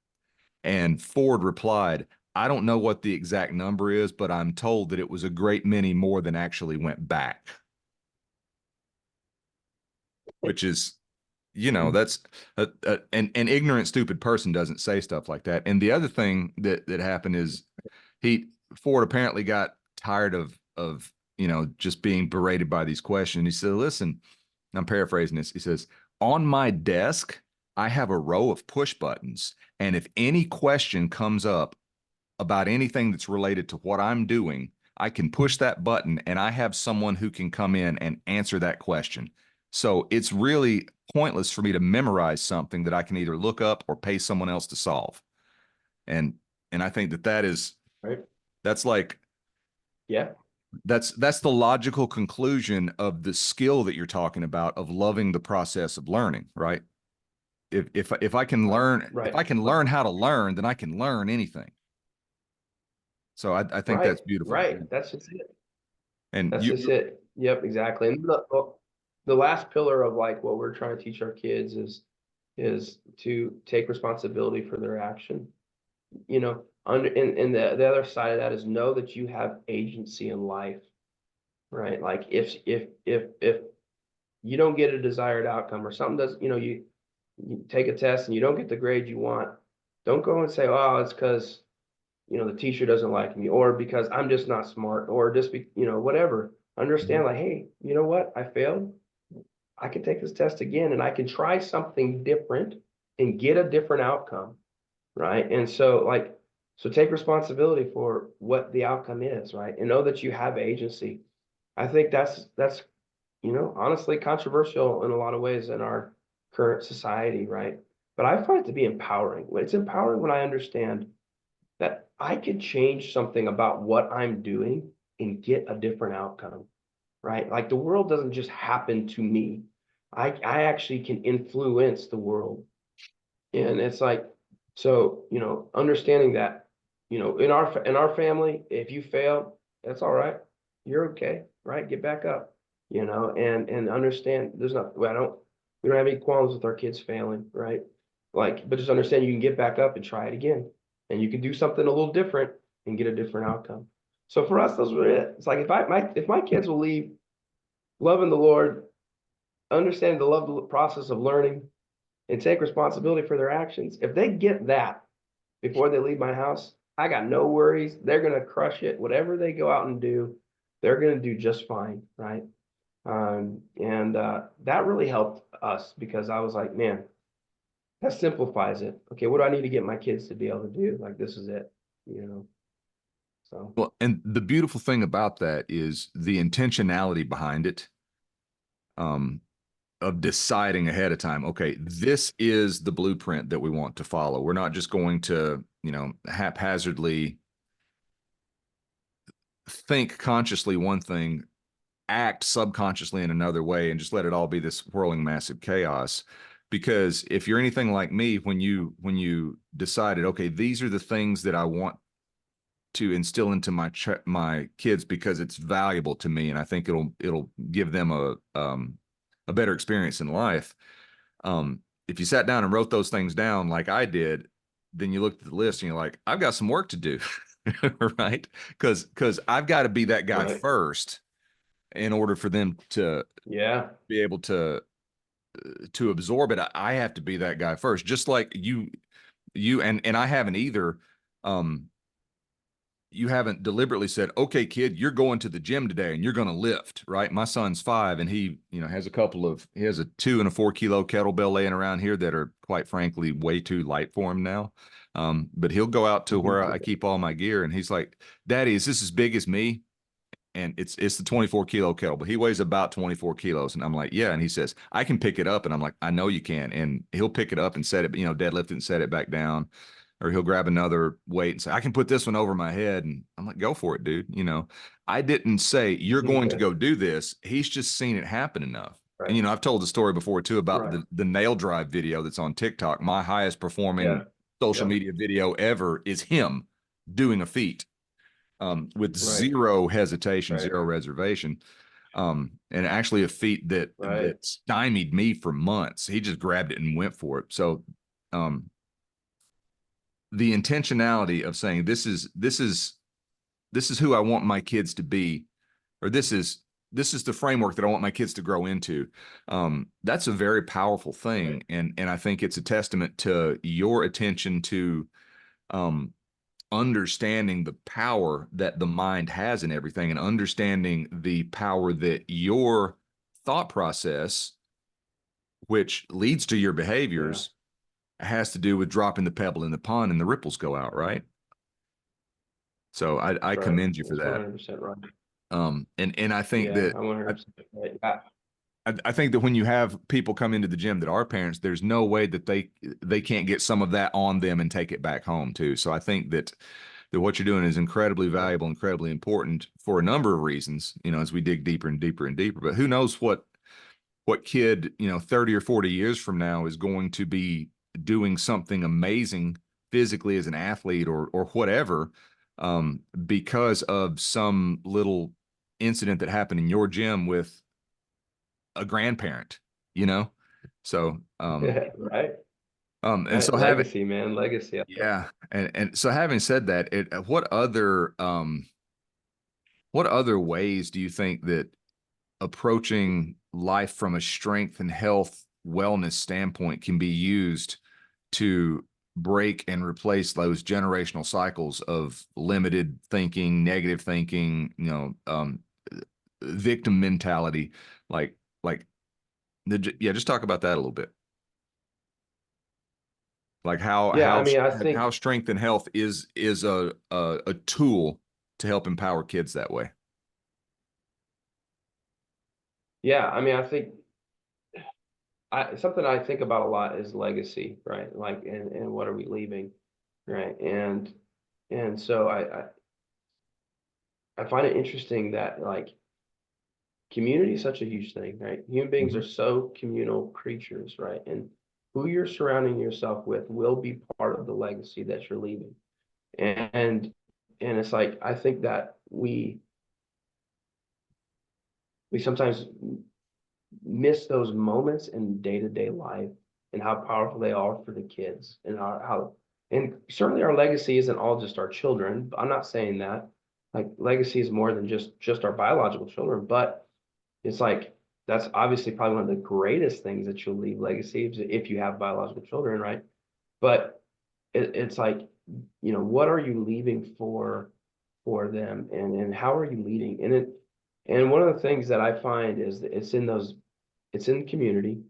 [SPEAKER 1] And Ford replied, I don't know what the exact number is, but I'm told that it was a great many more than actually went back. Which is, that's an ignorant, stupid person doesn't say stuff like that. And the other thing that happened is, he Ford apparently got tired of just being berated by these questions. He said, listen, I'm paraphrasing this. He says, on my desk, I have a row of push buttons. And if any question comes up about anything that's related to what I'm doing, I can push that button and I have someone who can come in and answer that question. So it's really pointless for me to memorize something that I can either look up or pay someone else to solve. And I think
[SPEAKER 2] right,
[SPEAKER 1] that's like
[SPEAKER 2] yeah,
[SPEAKER 1] that's the logical conclusion of the skill that you're talking about, of loving the process of learning, right? If I can learn, if
[SPEAKER 2] right,
[SPEAKER 1] I can learn how to learn, then I can learn anything. So I think
[SPEAKER 2] right,
[SPEAKER 1] that's beautiful.
[SPEAKER 2] right. That's just it.
[SPEAKER 1] And
[SPEAKER 2] That's just it. Yep, exactly. And the last pillar of like what we're trying to teach our kids is to take responsibility for their action. And the other side of that is know that you have agency in life, right? Like if you don't get a desired outcome, or something does, you take a test and you don't get the grade you want, don't go and say, oh, it's because the teacher doesn't like me, or because I'm just not smart, or just whatever. Understand, like, hey, you know what? I failed. I can take this test again and I can try something different and get a different outcome, right? And so take responsibility for what the outcome is, right? And know that you have agency. I think that's honestly controversial in a lot of ways in our current society, right? But I find it to be empowering. It's empowering when I understand that I could change something about what I'm doing and get a different outcome, right? Like the world doesn't just happen to me. I actually can influence the world. And it's like, so, understanding that, in our family, if you fail, that's all right. You're okay, right? Get back up, and understand there's not, we don't have any qualms with our kids failing, right? Like, but just understand you can get back up and try it again. And you can do something a little different and get a different outcome. So for us, those were it. It's like if my kids will leave loving the Lord, understanding the love the process of learning, and take responsibility for their actions. If they get that before they leave my house, I got no worries. They're going to crush it. Whatever they go out and do, they're going to do just fine, right? That really helped us because I was like, man, that simplifies it. Okay, what do I need to get my kids to be able to do? Like, this is it, you know? So,
[SPEAKER 1] Well, and the beautiful thing about that is the intentionality behind it, um, of deciding ahead of time, okay, this is the blueprint that we want to follow. We're not just going to, haphazardly think consciously one thing, act subconsciously in another way, and just let it all be this whirling massive chaos. Because if you're anything like me, when you decided, okay, these are the things that I want to instill into my kids because it's valuable to me, and I think it'll give them a better experience in life. If you sat down and wrote those things down like I did, then you looked at the list and you're like, I've got some work to do, right? Because I've got to be that guy
[SPEAKER 2] right.
[SPEAKER 1] first in order for them to
[SPEAKER 2] Yeah.
[SPEAKER 1] be able to absorb it. I have to be that guy first, just like you and I haven't either. Um, you haven't deliberately said, okay, kid, you're going to the gym today and you're going to lift, right? My son's 5 and he, he has a 2 and a 4 kilo kettlebell laying around here that are quite frankly way too light for him now. But he'll go out to where I keep all my gear and he's like, Daddy, is this as big as me? And it's the 24 kilo kettle, but he weighs about 24 kilos. And I'm like, yeah. And he says, I can pick it up. And I'm like, I know you can. And he'll pick it up and set it, deadlift it and set it back down. Or he'll grab another weight and say, I can put this one over my head. And I'm like, go for it, dude. I didn't say you're going to go do this. He's just seen it happen enough.
[SPEAKER 2] Right.
[SPEAKER 1] And, I've told the story before too about
[SPEAKER 2] Right.
[SPEAKER 1] the nail drive video that's on TikTok. My highest
[SPEAKER 2] Yeah.
[SPEAKER 1] performing social
[SPEAKER 2] Yeah.
[SPEAKER 1] media video ever is him doing a feat, with
[SPEAKER 2] Right.
[SPEAKER 1] zero hesitation,
[SPEAKER 2] Right.
[SPEAKER 1] zero reservation. And actually a feat that
[SPEAKER 2] Right.
[SPEAKER 1] stymied me for months. He just grabbed it and went for it. So, um, the intentionality of saying this is who I want my kids to be, or this is the framework that I want my kids to grow into. That's a very powerful
[SPEAKER 2] Right.
[SPEAKER 1] thing, and I think it's a testament to your attention to, um, understanding the power that the mind has in everything and understanding the power that your thought process, which leads to your
[SPEAKER 2] Yeah.
[SPEAKER 1] behaviors, has to do with dropping the pebble in the pond and the ripples go out, right? So I
[SPEAKER 2] That's right.
[SPEAKER 1] commend you for
[SPEAKER 2] That's
[SPEAKER 1] that.
[SPEAKER 2] 100% right.
[SPEAKER 1] And I think
[SPEAKER 2] Yeah.
[SPEAKER 1] that
[SPEAKER 2] I'm 100% right. Yeah.
[SPEAKER 1] I think that when you have people come into the gym that are parents, there's no way that they can't get some of that on them and take it back home too. So I think that what you're doing is incredibly
[SPEAKER 2] Yeah.
[SPEAKER 1] valuable, incredibly important for a number of reasons, as we dig deeper and deeper and deeper. But who knows what kid, 30 or 40 years from now is going to be doing something amazing physically as an athlete or whatever, because of some little incident that happened in your gym with a grandparent, you know? So,
[SPEAKER 2] Right.
[SPEAKER 1] and
[SPEAKER 2] Right.
[SPEAKER 1] so having,
[SPEAKER 2] Legacy, man. Legacy.
[SPEAKER 1] yeah. And so having said that, what other ways do you think that approaching life from a strength and health wellness standpoint can be used to break and replace those generational cycles of limited thinking, negative thinking, victim mentality, like yeah, just talk about that a little bit. Like how
[SPEAKER 2] Yeah. I
[SPEAKER 1] how
[SPEAKER 2] mean, I
[SPEAKER 1] how
[SPEAKER 2] think,
[SPEAKER 1] strength and health is a tool to help empower kids that way.
[SPEAKER 2] yeah. I mean, I think something I think about a lot is legacy, right? Like, and what are we leaving, right? And so I find it interesting that like community is such a huge thing, right? Human beings
[SPEAKER 1] Mm-hmm.
[SPEAKER 2] are so communal creatures, right? And who you're surrounding yourself with will be part of the legacy that you're leaving. And and it's like I think that we sometimes miss those moments in day-to-day life and how powerful they are for the kids and how and certainly our legacy isn't all just our children. I'm not saying that. Like legacy is more than just our biological children, but it's like that's obviously probably one of the greatest things that you'll leave legacy if you have biological children, right? But it's like, what are you leaving for them and how are you leading? And And one of the things that I find is that it's in the community,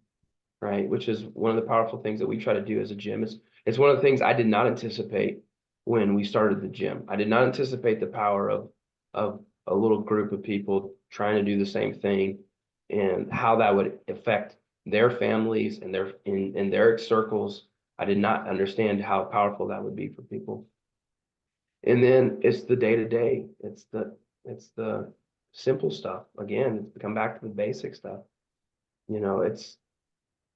[SPEAKER 2] right? Which is one of the powerful things that we try to do as a gym. It's one of the things I did not anticipate when we started the gym. I did not anticipate the power of a little group of people trying to do the same thing and how that would affect their families and in their circles. I did not understand how powerful that would be for people. And then it's the day to day. It's the simple stuff. Again, it's to come back to the basic stuff. It's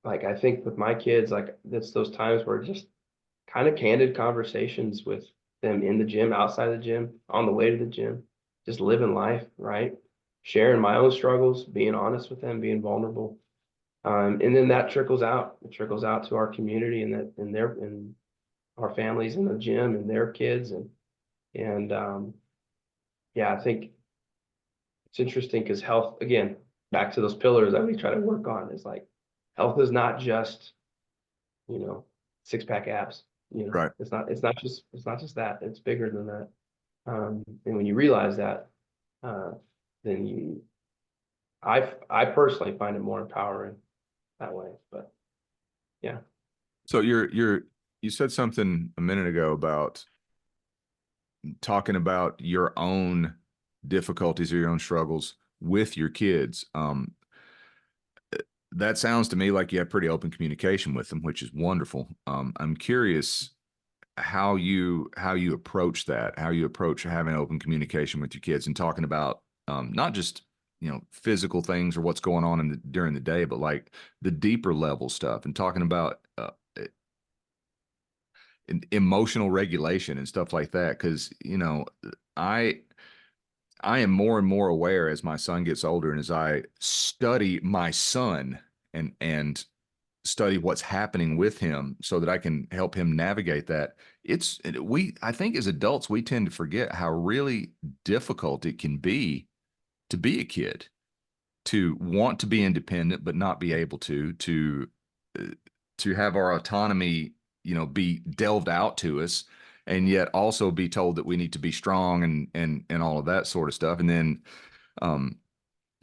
[SPEAKER 2] like I think with my kids, like it's those times where just kind of candid conversations with them in the gym, outside the gym, on the way to the gym, just living life, right? Sharing my own struggles, being honest with them, being vulnerable. And then that trickles out. It trickles out to our community and our families in the gym and their kids. And yeah, I think it's interesting because health, again, back to those pillars that we try to work on is like health is not just, you know, six pack abs.
[SPEAKER 1] Right.
[SPEAKER 2] It's not just that. It's bigger than that. And when you realize that, uh, then I personally find it more empowering that way. But yeah,
[SPEAKER 1] So you said something a minute ago about talking about your own difficulties or your own struggles with your kids. That sounds to me like you have pretty open communication with them, which is wonderful. I'm curious how you approach that, how you approach having open communication with your kids and talking about not just physical things or what's going on during the day, but like the deeper level stuff and talking about emotional regulation and stuff like that. Because I I am more and more aware as my son gets older and as I study my son and study what's happening with him so that I can help him navigate that. I think as adults, we tend to forget how really difficult it can be to be a kid, to want to be independent, but not be able uh, to have our autonomy, be delved out to us, and yet also be told that we need to be strong and all of that sort of stuff. And then, um,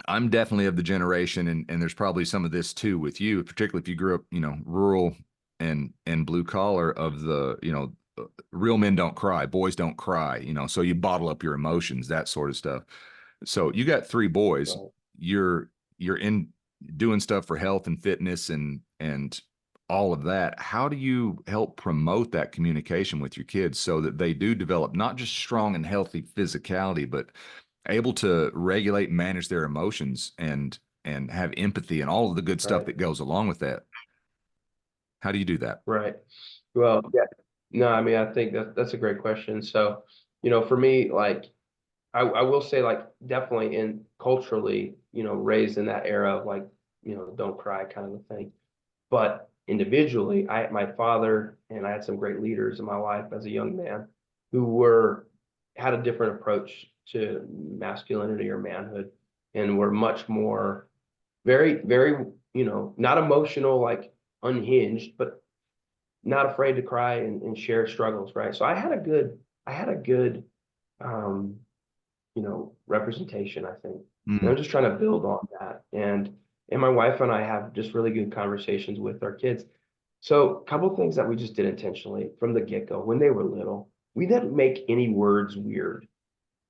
[SPEAKER 1] I'm definitely of the generation, and there's probably some of this too with you, particularly if you grew up, rural and blue collar of the, real men don't cry, boys don't cry, so you bottle up your emotions, that sort of stuff. So you got three boys.
[SPEAKER 2] right,
[SPEAKER 1] You're in doing stuff for health and fitness and all of that. How do you help promote that communication with your kids so that they do develop not just strong and healthy physicality, but able to regulate and manage their emotions and have empathy and all of the good stuff
[SPEAKER 2] right,
[SPEAKER 1] that goes along with that? How do you do that?
[SPEAKER 2] right. Well, yeah. No, I mean, I think that's a great question. So, for me, like I will say like definitely in culturally, raised in that era of like, don't cry kind of a thing. But individually, my father and I had some great leaders in my life as a young man who had a different approach to masculinity or manhood and were much more very, very, not emotional, like unhinged, but not afraid to cry and share struggles, right? So I had a good um representation, I think. And I'm
[SPEAKER 1] Mm,
[SPEAKER 2] just trying to build on that. And my wife and I have just really good conversations with our kids. So a couple of things that we just did intentionally from the get-go when they were little, we didn't make any words weird.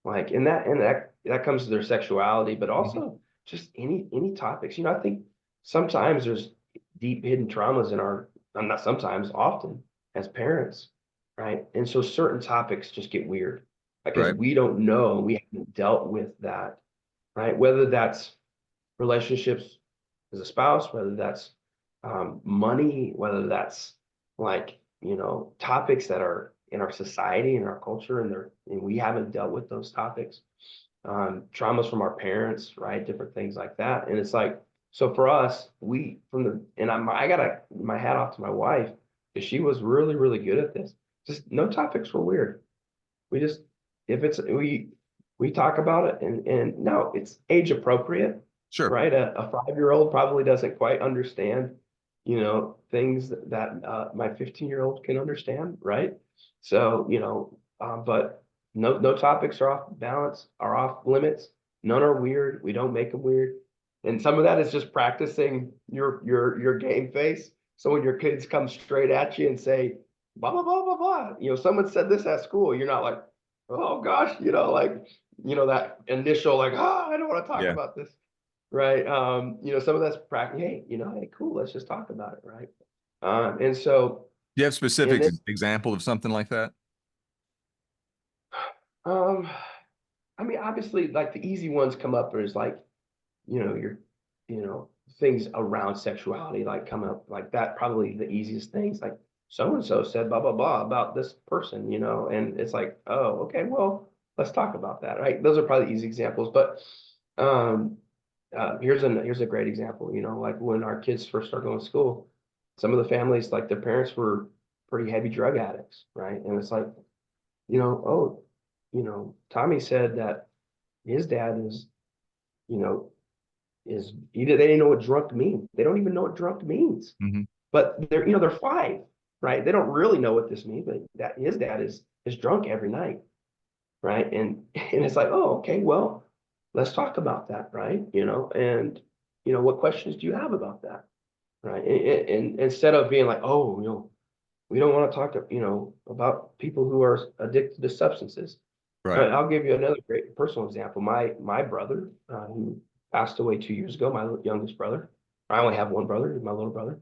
[SPEAKER 2] Like and that comes to their sexuality, but
[SPEAKER 1] mhm.
[SPEAKER 2] also just any topics. I think sometimes there's deep hidden traumas in not sometimes, often as parents, right? And so certain topics just get weird because
[SPEAKER 1] Right.
[SPEAKER 2] we don't know, we haven't dealt with that, right? Whether that's relationships as a spouse, whether that's money, whether that's like, topics that are in our society and our culture and we haven't dealt with those topics. Traumas from our parents, right? Different things like that. And it's like, so for us, I got my hat off to my wife because she was really, really good at this. Just no topics were weird. We just, if it's, we talk about it and no, it's age appropriate,
[SPEAKER 1] Sure.
[SPEAKER 2] right? A 5-year-old probably doesn't quite understand, things that my 15-year-old can understand, right? So, but no topics are off balance, are off limits. None are weird. We don't make them weird. And some of that is just practicing your game face. So when your kids come straight at you and say, blah, blah, blah, blah, blah, you know, someone said this at school, you're not like, oh gosh, you know, like, you know, that initial, like, I don't want to talk
[SPEAKER 1] Yeah.
[SPEAKER 2] about this. Right. You know, some of that's practice. Hey, you know, hey, cool. Let's just talk about it. Right. And so,
[SPEAKER 1] Do you have
[SPEAKER 2] and
[SPEAKER 1] specific
[SPEAKER 2] then,
[SPEAKER 1] example of something like that?
[SPEAKER 2] um, I mean, obviously, like the easy ones come up is like, you know, you know, things around sexuality like come up like that. Probably the easiest things, like so and so said blah blah blah about this person, you know, and it's like, oh, okay, well, let's talk about that, right? Those are probably easy examples, but um, here's a great example. You know, like when our kids first started going to school, some of the families, like their parents were pretty heavy drug addicts, right? And it's like, you know, oh, you know, Tommy said that his dad is, you know, is either they didn't know what drunk means. They don't even know what drunk means.
[SPEAKER 1] Mm-hmm.
[SPEAKER 2] But they're, you know, they're 5, right? They don't really know what this means, but that his dad is drunk every night, right? And it's like, oh, okay, well, let's talk about that, right? You know, and you know, what questions do you have about that, right? And instead of being like, oh, you know, we don't want to talk to, you know, about people who are addicted to substances.
[SPEAKER 1] Right.
[SPEAKER 2] I'll give you another great personal example. My brother, who passed away 2 years ago, my youngest brother. I only have one brother, my little brother.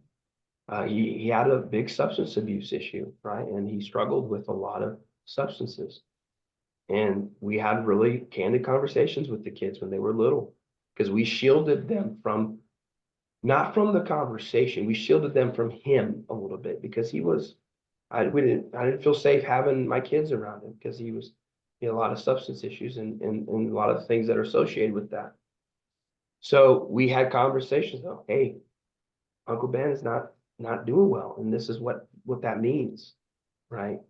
[SPEAKER 2] He had a big substance abuse issue, right? And he struggled with a lot of substances. And we had really candid conversations with the kids when they were little, because we shielded them from, not from the conversation, we shielded them from him a little bit, because he was, I didn't feel safe having my kids around him, because he had a lot of substance issues and a lot of things that are associated with that. So we had conversations though. Hey, Uncle Ben is not doing well, and this is what that means, right?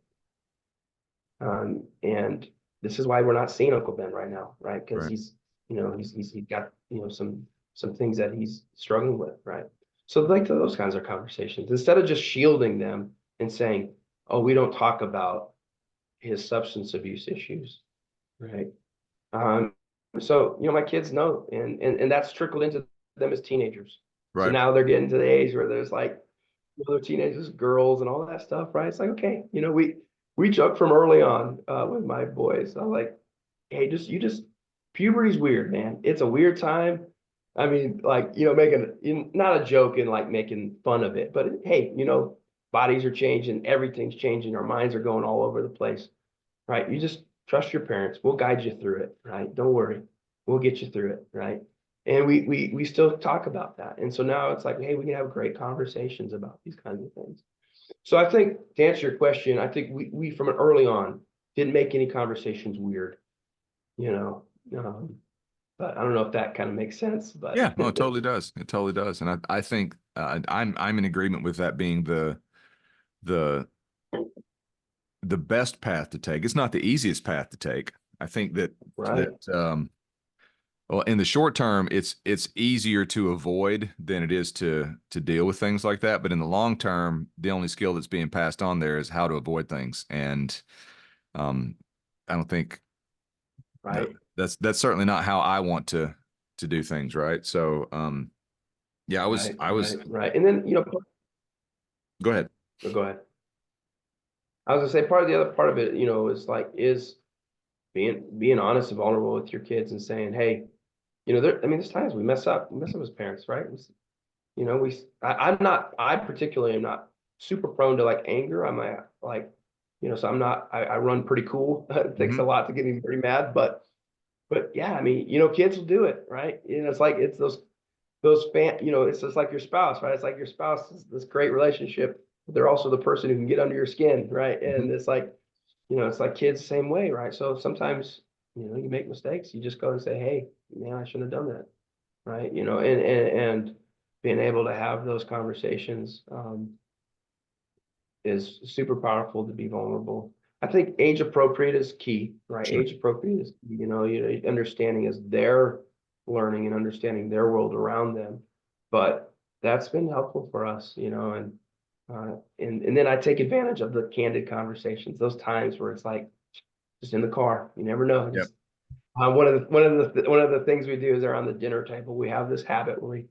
[SPEAKER 2] And this is why we're not seeing Uncle Ben right now, right? Because
[SPEAKER 1] Right.
[SPEAKER 2] he's, you know, he's got, you know, some things that he's struggling with, right? So like those kinds of conversations, instead of just shielding them and saying, oh, we don't talk about his substance abuse issues, right? Um, so you know, my kids know, and that's trickled into them as teenagers. So
[SPEAKER 1] Right.
[SPEAKER 2] now they're getting to the age where there's like other teenagers, girls, and all that stuff, right? It's like, okay, you know, we joke from early on with my boys. I'm like, hey, puberty's weird, man. It's a weird time. I mean, like, you know, not a joke and like making fun of it, but hey, you know, bodies are changing, everything's changing, our minds are going all over the place, right? You just trust your parents. We'll guide you through it, right? Don't worry. We'll get you through it, right? And we still talk about that. And so now it's like, hey, we can have great conversations about these kinds of things. So I think to answer your question, I think we from an early on didn't make any conversations weird, you know. But I don't know if that kind of makes sense, but
[SPEAKER 1] Yeah, no, it totally does. It totally does. And I think I'm in agreement with that being the the best path to take. It's not the easiest path to take. I think that
[SPEAKER 2] right,
[SPEAKER 1] that well, in the short term, it's easier to avoid than it is to deal with things like that. But in the long term, the only skill that's being passed on there is how to avoid things. And um, I don't think that
[SPEAKER 2] right,
[SPEAKER 1] that's certainly not how I want to do things, right? So yeah,
[SPEAKER 2] right. And then, you know,
[SPEAKER 1] go ahead.
[SPEAKER 2] go ahead. I was gonna say part of the other part of it, you know, is being honest and vulnerable with your kids and saying, hey, you know, I mean, there's times we mess up as parents, right? You know, I particularly am not super prone to like anger. I'm like, you know, so I run pretty cool. It takes a
[SPEAKER 1] Hmm.
[SPEAKER 2] lot to get me pretty mad, but yeah, I mean, you know, kids will do it, right? You know, it's like, it's you know, it's just like your spouse, right? It's like your spouse is this great relationship, but they're also the person who can get under your skin, right?
[SPEAKER 1] Hmm.
[SPEAKER 2] And it's like, you know, it's like kids the same way, right? So sometimes, you know, you make mistakes, you just go and say, hey, man, I shouldn't have done that, right? You know, and being able to have those conversations is super powerful, to be vulnerable. I think age appropriate is key, right?
[SPEAKER 1] Sure.
[SPEAKER 2] Age appropriate is, you know, understanding as they're learning and understanding their world around them. But that's been helpful for us, you know, and then I take advantage of the candid conversations, those times where it's like just in the car, you never know,
[SPEAKER 1] Yep.
[SPEAKER 2] One of the things we do is around the dinner table, we have this habit where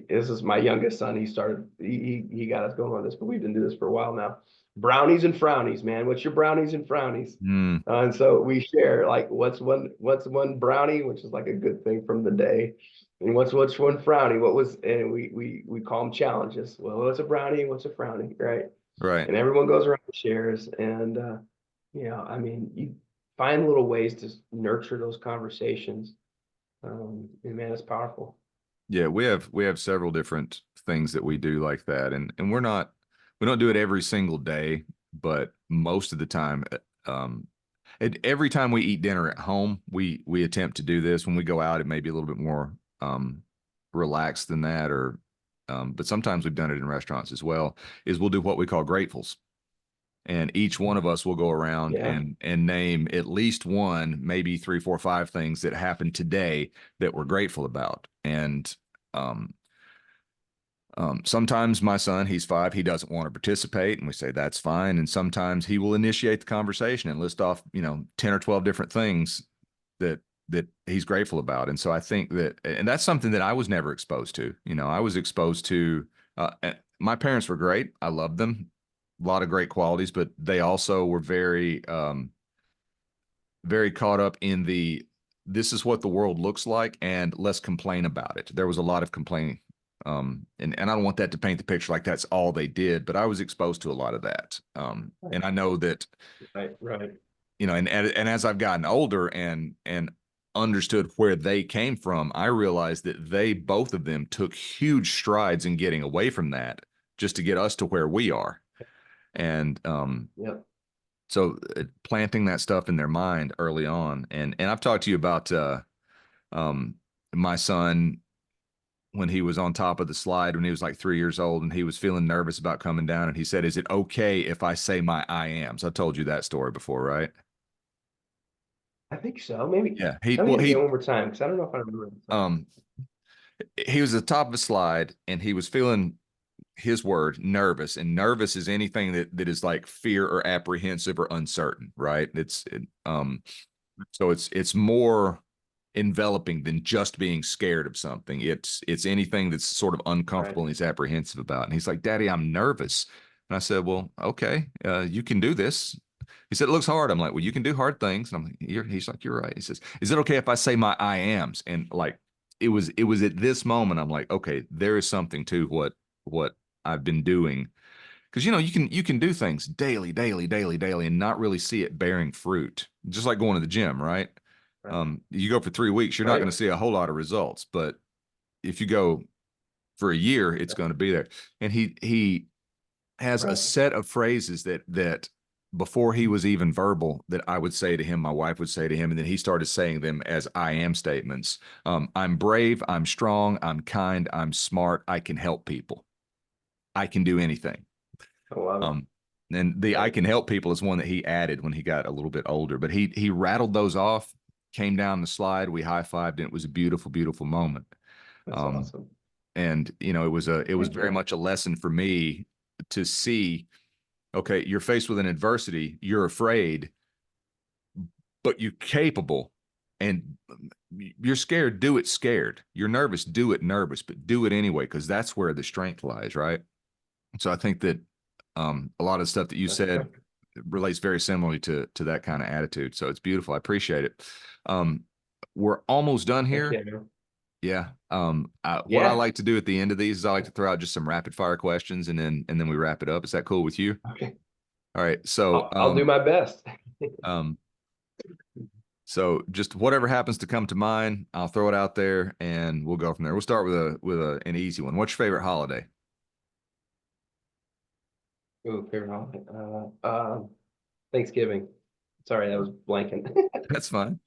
[SPEAKER 2] this is my youngest son. He got us going on this, but we've been doing this for a while now. Brownies and frownies, man. What's your brownies and frownies?
[SPEAKER 1] Mm,
[SPEAKER 2] And so we share like what's one brownie, which is like a good thing from the day, and what's one frownie. And we call them challenges. Well, what's a brownie and what's a frownie, right?
[SPEAKER 1] right.
[SPEAKER 2] And everyone goes around and shares, and I mean, you find little ways to nurture those conversations. And man, it's powerful.
[SPEAKER 1] Yeah, we have several different things that we do like that, and we don't do it every single day, but most of the time, every time we eat dinner at home, we attempt to do this. When we go out, it may be a little bit more relaxed than that, or but sometimes we've done it in restaurants as well. Is we'll do what we call gratefuls, and each one of us will go around
[SPEAKER 2] Yeah.
[SPEAKER 1] and name at least one, maybe three, four, five things that happened today that we're grateful about. And um, sometimes my son, he's 5, he doesn't want to participate, and we say that's fine. And sometimes he will initiate the conversation and list off, 10 or 12 different things that he's grateful about. And so I think that, and that's something that I was never exposed to. I was exposed to. My parents were great. I loved them. A lot of great qualities, but they also were very caught up in the this is what the world looks like and let's complain about it. There was a lot of complaining. And I don't want that to paint the picture like that's all they did, but I was exposed to a lot of that. And I know that,
[SPEAKER 2] Right.
[SPEAKER 1] and as I've gotten older and understood where they came from, I realized that they both of them took huge strides in getting away from that just to get us to where we are. And
[SPEAKER 2] Yep.
[SPEAKER 1] so planting that stuff in their mind early on, and I've talked to you about um, my son when he was on top of the slide when he was like 3 years old, and he was feeling nervous about coming down, and he said, "Is it okay if I say my I ams?" I told you that story before, right?
[SPEAKER 2] I think so. Maybe
[SPEAKER 1] Yeah.
[SPEAKER 2] tell me it again one more time because I don't know if I remember it.
[SPEAKER 1] Um he was at the top of a slide, and he was feeling, his word, nervous. And nervous is anything that is like fear or apprehensive or uncertain, right? So it's more enveloping than just being scared of something. It's anything that's sort of
[SPEAKER 2] Right.
[SPEAKER 1] uncomfortable and he's apprehensive about. And he's like, "Daddy, I'm nervous." And I said, "Well, okay, you can do this." He said, "It looks hard." I'm like, "Well, you can do hard things." And I'm like, he's like, "You're right." He says, "Is it okay if I say my I ams?" And like, it was at this moment I'm like, okay, there is something to what I've been doing. Because you can do things daily, daily, daily, daily, and not really see it bearing fruit. Just like going to the gym, right?
[SPEAKER 2] Right.
[SPEAKER 1] You go for 3 weeks, you're not going
[SPEAKER 2] Right.
[SPEAKER 1] to see a whole lot of results. But if you go for a year, it's going to be there. And he has a
[SPEAKER 2] Right.
[SPEAKER 1] set of phrases that before he was even verbal, that I would say to him, my wife would say to him, and then he started saying them as I am statements. I'm brave, I'm strong, I'm kind, I'm smart, I can help people, I can do anything.
[SPEAKER 2] I love it.
[SPEAKER 1] Um, and the I
[SPEAKER 2] Right.
[SPEAKER 1] can help people is one that he added when he got a little bit older. But he rattled those off, came down the slide, we high fived, and it was a beautiful, beautiful moment.
[SPEAKER 2] That's
[SPEAKER 1] Um,
[SPEAKER 2] awesome.
[SPEAKER 1] and it was
[SPEAKER 2] Heck
[SPEAKER 1] very
[SPEAKER 2] yeah.
[SPEAKER 1] much a lesson for me to see. Okay, you're faced with an adversity, you're afraid, but you're capable, and you're scared. Do it scared. You're nervous. Do it nervous, but do it anyway because that's where the strength lies, right? So I think that a lot of the stuff that you
[SPEAKER 2] That's
[SPEAKER 1] said
[SPEAKER 2] right.
[SPEAKER 1] relates very similarly to that kind of attitude. So it's beautiful. I appreciate it. Um, we're almost done
[SPEAKER 2] Heck
[SPEAKER 1] here.
[SPEAKER 2] yeah, man.
[SPEAKER 1] Yeah. What I
[SPEAKER 2] Yeah.
[SPEAKER 1] like to do at the end of these is I like to throw out just some rapid fire questions, and then we wrap it up. Is that cool with you?
[SPEAKER 2] Okay.
[SPEAKER 1] All right. So
[SPEAKER 2] I'll do my best.
[SPEAKER 1] um, so just whatever happens to come to mind, I'll throw it out there, and we'll go from there. We'll start with an easy one. What's your favorite holiday?
[SPEAKER 2] Ooh, favorite holiday. Thanksgiving. Sorry, that was blanking.
[SPEAKER 1] That's fine.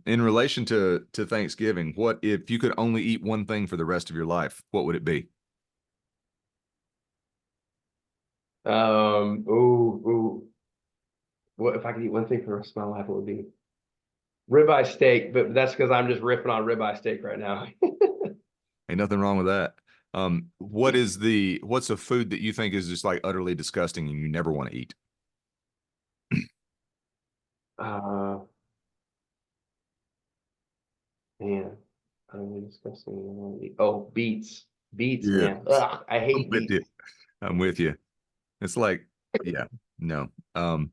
[SPEAKER 1] In relation to Thanksgiving, what if you could only eat one thing for the rest of your life? What would it be?
[SPEAKER 2] Ooh. What if I could eat one thing for the rest of my life? It would be ribeye steak, but that's because I'm just ripping on ribeye steak right now.
[SPEAKER 1] Ain't nothing wrong with that. What's a food that you think is just like utterly disgusting and you never want to eat?
[SPEAKER 2] Uh, Man, I don't really disgusting. Oh, beets. Beets,
[SPEAKER 1] Yeah,
[SPEAKER 2] man. Ugh, I
[SPEAKER 1] I'm
[SPEAKER 2] hate
[SPEAKER 1] with you.
[SPEAKER 2] beets.
[SPEAKER 1] I'm with you. It's like, yeah, no. I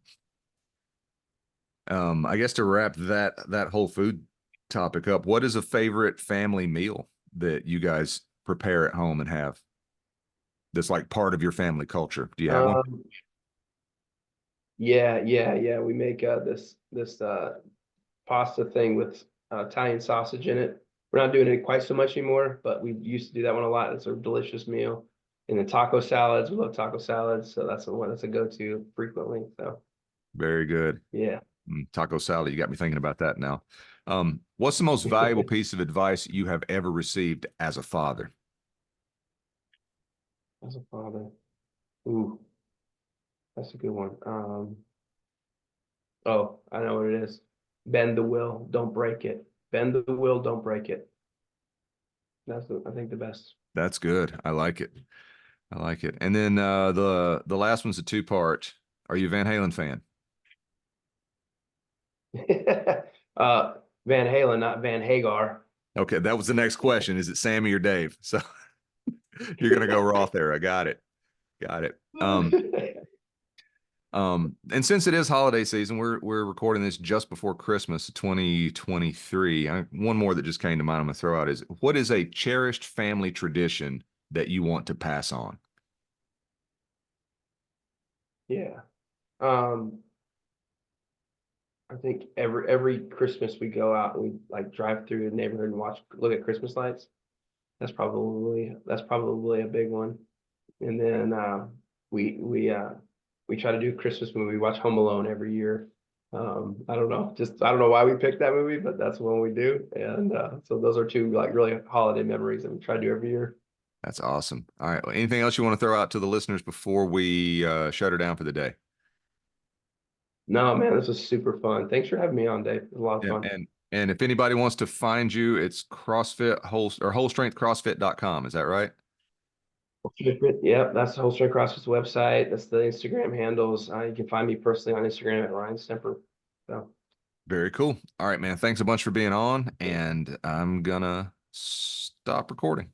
[SPEAKER 1] guess to wrap that whole food topic up, what is a favorite family meal that you guys prepare at home and have that's like part of your family culture? Do you have one?
[SPEAKER 2] Um, yeah. We make this pasta thing with Italian sausage in it. We're not doing it quite so much anymore, but we used to do that one a lot. It's a delicious meal. And then taco salads, we love taco salads, so that's the one that's a go-to frequently. So
[SPEAKER 1] Very good.
[SPEAKER 2] yeah.
[SPEAKER 1] Taco salad. You got me thinking about that now. What's the most valuable piece of advice you have ever received as a father?
[SPEAKER 2] As a father, ooh, that's a good one. Oh, I know what it is. Bend the will, don't break it. Bend the will, don't break it. I think the best.
[SPEAKER 1] That's good. I like it. I like it. And then the last one's a two-part. Are you a Van Halen fan?
[SPEAKER 2] uh, Van Halen, not Van Hagar.
[SPEAKER 1] Okay, that was the next question. Is it Sammy or Dave? So you're gonna go Roth there. I got it. Got it. And since it is holiday season, we're recording this just before Christmas 2023. One more that just came to mind I'm gonna throw out is, what is a cherished family tradition that you want to pass on?
[SPEAKER 2] Yeah. Um, I think every Christmas we go out and we like drive through the neighborhood and look at Christmas lights. That's probably a big one. And then we we uh we try to do a Christmas movie. We watch Home Alone every year. I don't know why we picked that movie, but that's one we do. And so those are two like really holiday memories that we try to do every year.
[SPEAKER 1] That's awesome. All right. Well, anything else you want to throw out to the listeners before we shut her down for the day?
[SPEAKER 2] No, man, this was super fun. Thanks for having me on, Dave. It was a lot of
[SPEAKER 1] Yeah,
[SPEAKER 2] fun.
[SPEAKER 1] and if anybody wants to find you, it's CrossFit whole strength CrossFit.com. Is that right?
[SPEAKER 2] Yep, that's the Whole Strength CrossFit's website. That's the Instagram handles. You can find me personally on Instagram at Ryan Stemper. So,
[SPEAKER 1] Very cool. All right, man. Thanks a bunch for being on, and I'm gonna stop recording.